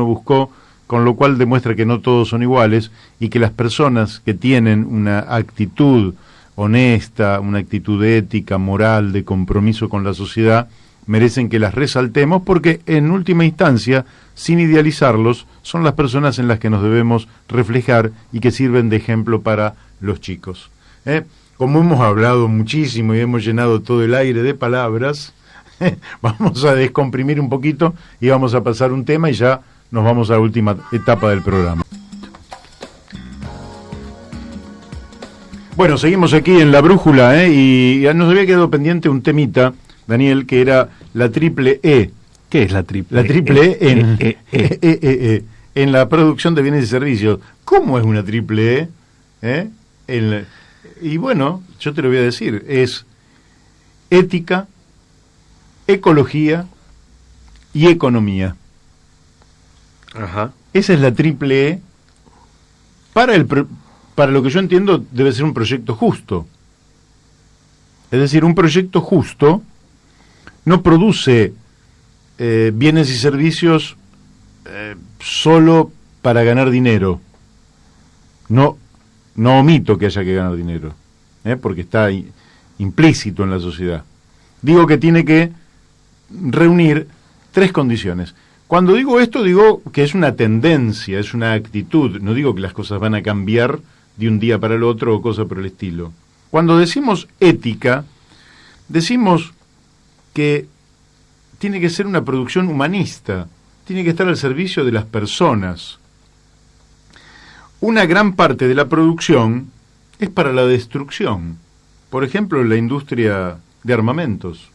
con lo cual demuestra que no todos son iguales y que las personas que tienen una actitud honesta, una actitud ética, moral, de compromiso con la sociedad, merecen que las resaltemos, porque en última instancia, sin idealizarlos, son las personas en las que nos debemos reflejar y que sirven de ejemplo para los chicos. Como hemos hablado muchísimo y hemos llenado todo el aire de palabras, vamos a descomprimir un poquito y vamos a pasar un tema y ya nos vamos a la última etapa del programa. Bueno, seguimos aquí en La Brújula, y nos había quedado pendiente un temita, Daniel, que era la triple E. ¿Qué es la triple E? La triple E en la producción de bienes y servicios. ¿Cómo es una triple E? Y bueno, yo te lo voy a decir, es ética, ecología y economía. Ajá. Esa es la triple E. Para lo que yo entiendo, debe ser un proyecto justo. Es decir, un proyecto justo no produce bienes y servicios solo para ganar dinero. No omito que haya que ganar dinero, porque está implícito en la sociedad. Digo que tiene que reunir tres condiciones. Cuando digo esto, digo que es una tendencia, es una actitud. No digo que las cosas van a cambiar de un día para el otro o cosa por el estilo. Cuando decimos ética, decimos que tiene que ser una producción humanista, tiene que estar al servicio de las personas. Una gran parte de la producción es para la destrucción. Por ejemplo, la industria de armamentos,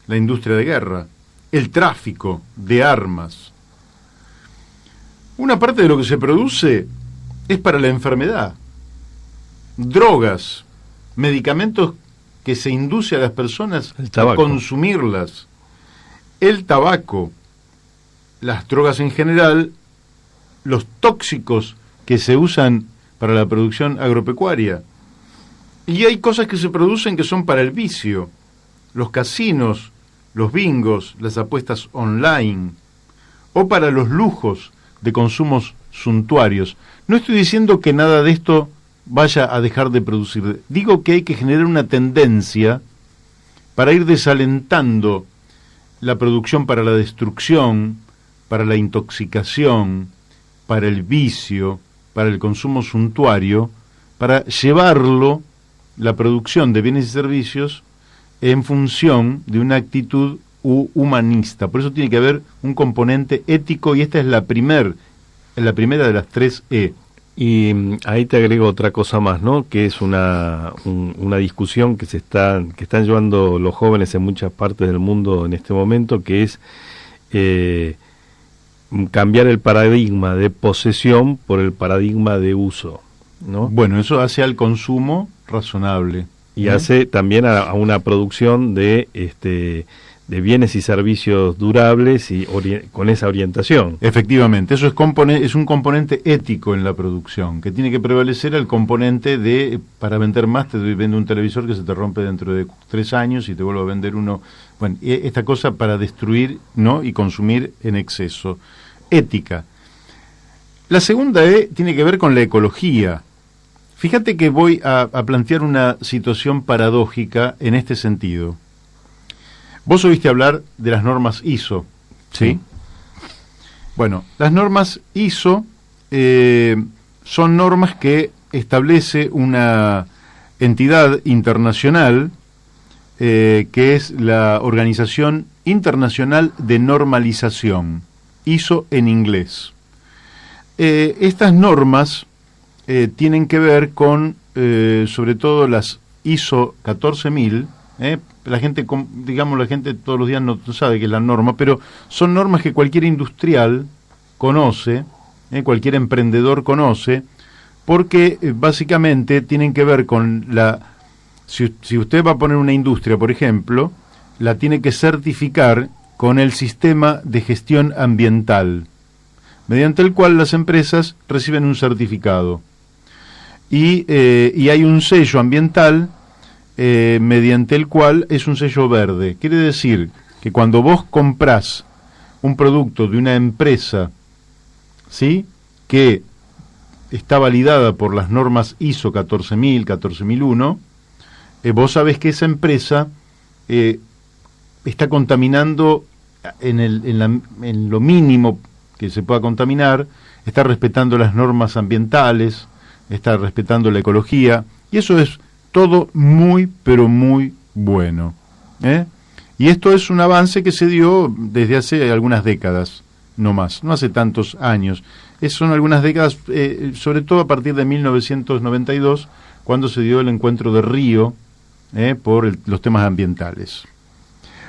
la industria de guerra, el tráfico de armas. Una parte de lo que se produce es para la enfermedad, drogas, medicamentos que se induce a las personas a consumirlas, el tabaco, las drogas en general, los tóxicos que se usan para la producción agropecuaria. Y hay cosas que se producen que son para el vicio. Los casinos, los bingos, las apuestas online, o para los lujos de consumos suntuarios. No estoy diciendo que nada de esto vaya a dejar de producir. Digo que hay que generar una tendencia para ir desalentando la producción para la destrucción, para la intoxicación, para el vicio, para el consumo suntuario, para llevarlo, la producción de bienes y servicios, en función de una actitud humanista. Por eso tiene que haber un componente ético, y esta es la primera de las 3 E. Y ahí te agrego otra cosa más, ¿no? Que es una discusión que están llevando los jóvenes en muchas partes del mundo en este momento, que es cambiar el paradigma de posesión por el paradigma de uso, ¿no? Bueno, eso hace al consumo razonable. Y hace también a una producción de bienes y servicios durables y con esa orientación. Efectivamente, eso es un componente ético en la producción, que tiene que prevalecer el componente de, para vender más, te vendo un televisor que se te rompe dentro de 3 años y te vuelvo a vender uno. Bueno, esta cosa para destruir, ¿no?, y consumir en exceso. Ética. La segunda E tiene que ver con la ecología. Fíjate que voy a plantear una situación paradójica en este sentido. Vos oíste hablar de las normas ISO, ¿sí? Bueno, las normas ISO son normas que establece una entidad internacional que es la Organización Internacional de Normalización, ISO en inglés. Estas normas tienen que ver con, sobre todo, las ISO 14000. La gente todos los días no sabe qué es la norma, pero son normas que cualquier industrial conoce, cualquier emprendedor conoce, porque básicamente tienen que ver con si usted va a poner una industria, por ejemplo, la tiene que certificar con el sistema de gestión ambiental, mediante el cual las empresas reciben un certificado. Y hay un sello ambiental mediante el cual es un sello verde. Quiere decir que cuando vos comprás un producto de una empresa, ¿sí?, que está validada por las normas ISO 14000, 14001, vos sabés que esa empresa está contaminando en lo mínimo que se pueda contaminar, está respetando las normas ambientales, está respetando la ecología, y eso es todo muy, pero muy bueno. Y esto es un avance que se dio desde hace algunas décadas, no más, no hace tantos años. Son algunas décadas, sobre todo a partir de 1992, cuando se dio el encuentro de Río por los temas ambientales.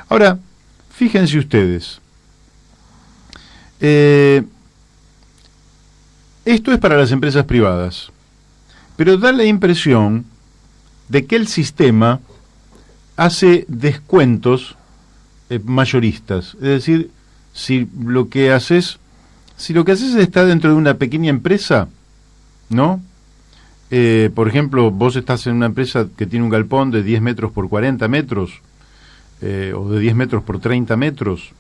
Ahora, fíjense ustedes, esto es para las empresas privadas, pero da la impresión de que el sistema hace descuentos mayoristas. Es decir, si lo que haces está dentro de una pequeña empresa, ¿no? Por ejemplo, vos estás en una empresa que tiene un galpón de 10 metros por 40 metros, o de 10 metros por 30 metros,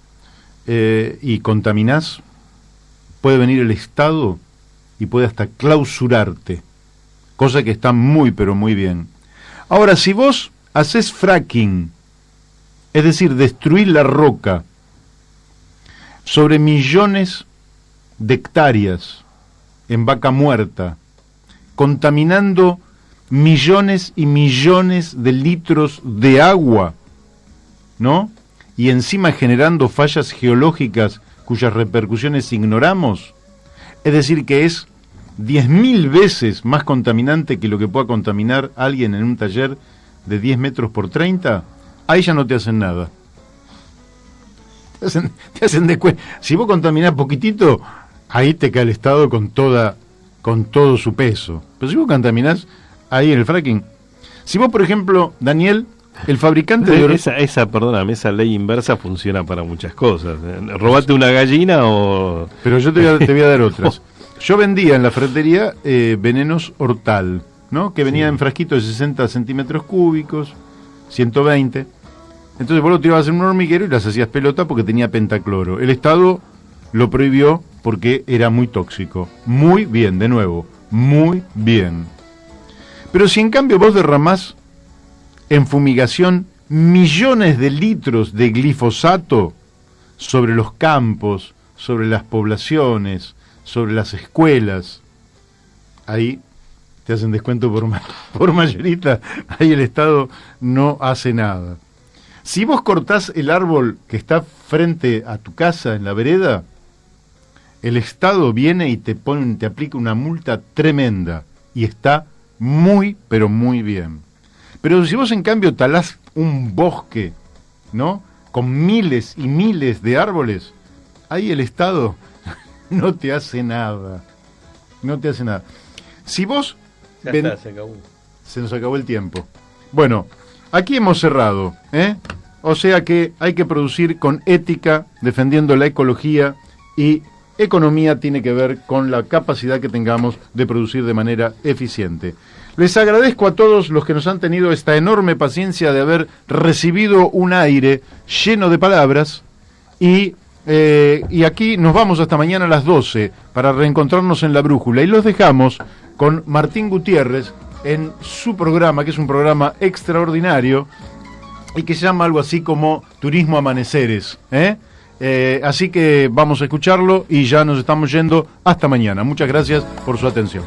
y contaminás, puede venir el Estado y puede hasta clausurarte, cosa que está muy, pero muy bien. Ahora, si vos haces fracking, es decir, destruir la roca sobre millones de hectáreas en vaca muerta, contaminando millones y millones de litros de agua, ¿no? Y encima generando fallas geológicas cuyas repercusiones ignoramos, es decir, que es 10.000 veces más contaminante que lo que pueda contaminar alguien en un taller de 10 metros por 30, ahí ya no te hacen nada. Te hacen si vos contaminás poquitito, ahí te cae el Estado con todo su peso. Pero si vos contaminás ahí en el fracking, si vos, por ejemplo, Daniel, el fabricante de esa ley inversa funciona para muchas cosas. Robate una gallina o... Pero yo te voy a dar otras. Yo vendía en la ferretería venenos Hortal, ¿no? Que venía Sí. en frasquitos de 60 centímetros cúbicos, 120. Entonces vos lo tirabas en un hormiguero y las hacías pelota porque tenía pentacloro. El Estado lo prohibió porque era muy tóxico. Muy bien, de nuevo, muy bien. Pero si en cambio vos derramás en fumigación millones de litros de glifosato sobre los campos, sobre las poblaciones, sobre las escuelas, ahí te hacen descuento por mayorita, ahí el Estado no hace nada. Si vos cortás el árbol que está frente a tu casa en la vereda, el Estado viene y te aplica una multa tremenda y está muy, pero muy bien. Pero si vos en cambio talás un bosque, ¿no? Con miles y miles de árboles, ahí el Estado no te hace nada. No te hace nada. Si vos... Ya está, se acabó. Se nos acabó el tiempo. Bueno, aquí hemos cerrado, ¿eh? O sea que hay que producir con ética, defendiendo la ecología, y economía tiene que ver con la capacidad que tengamos de producir de manera eficiente. Les agradezco a todos los que nos han tenido esta enorme paciencia de haber recibido un aire lleno de palabras y aquí nos vamos hasta mañana a las 12 para reencontrarnos en La Brújula y los dejamos con Martín Gutiérrez en su programa, que es un programa extraordinario y que se llama algo así como Turismo Amaneceres, ¿eh? Así que vamos a escucharlo y ya nos estamos yendo hasta mañana. Muchas gracias por su atención.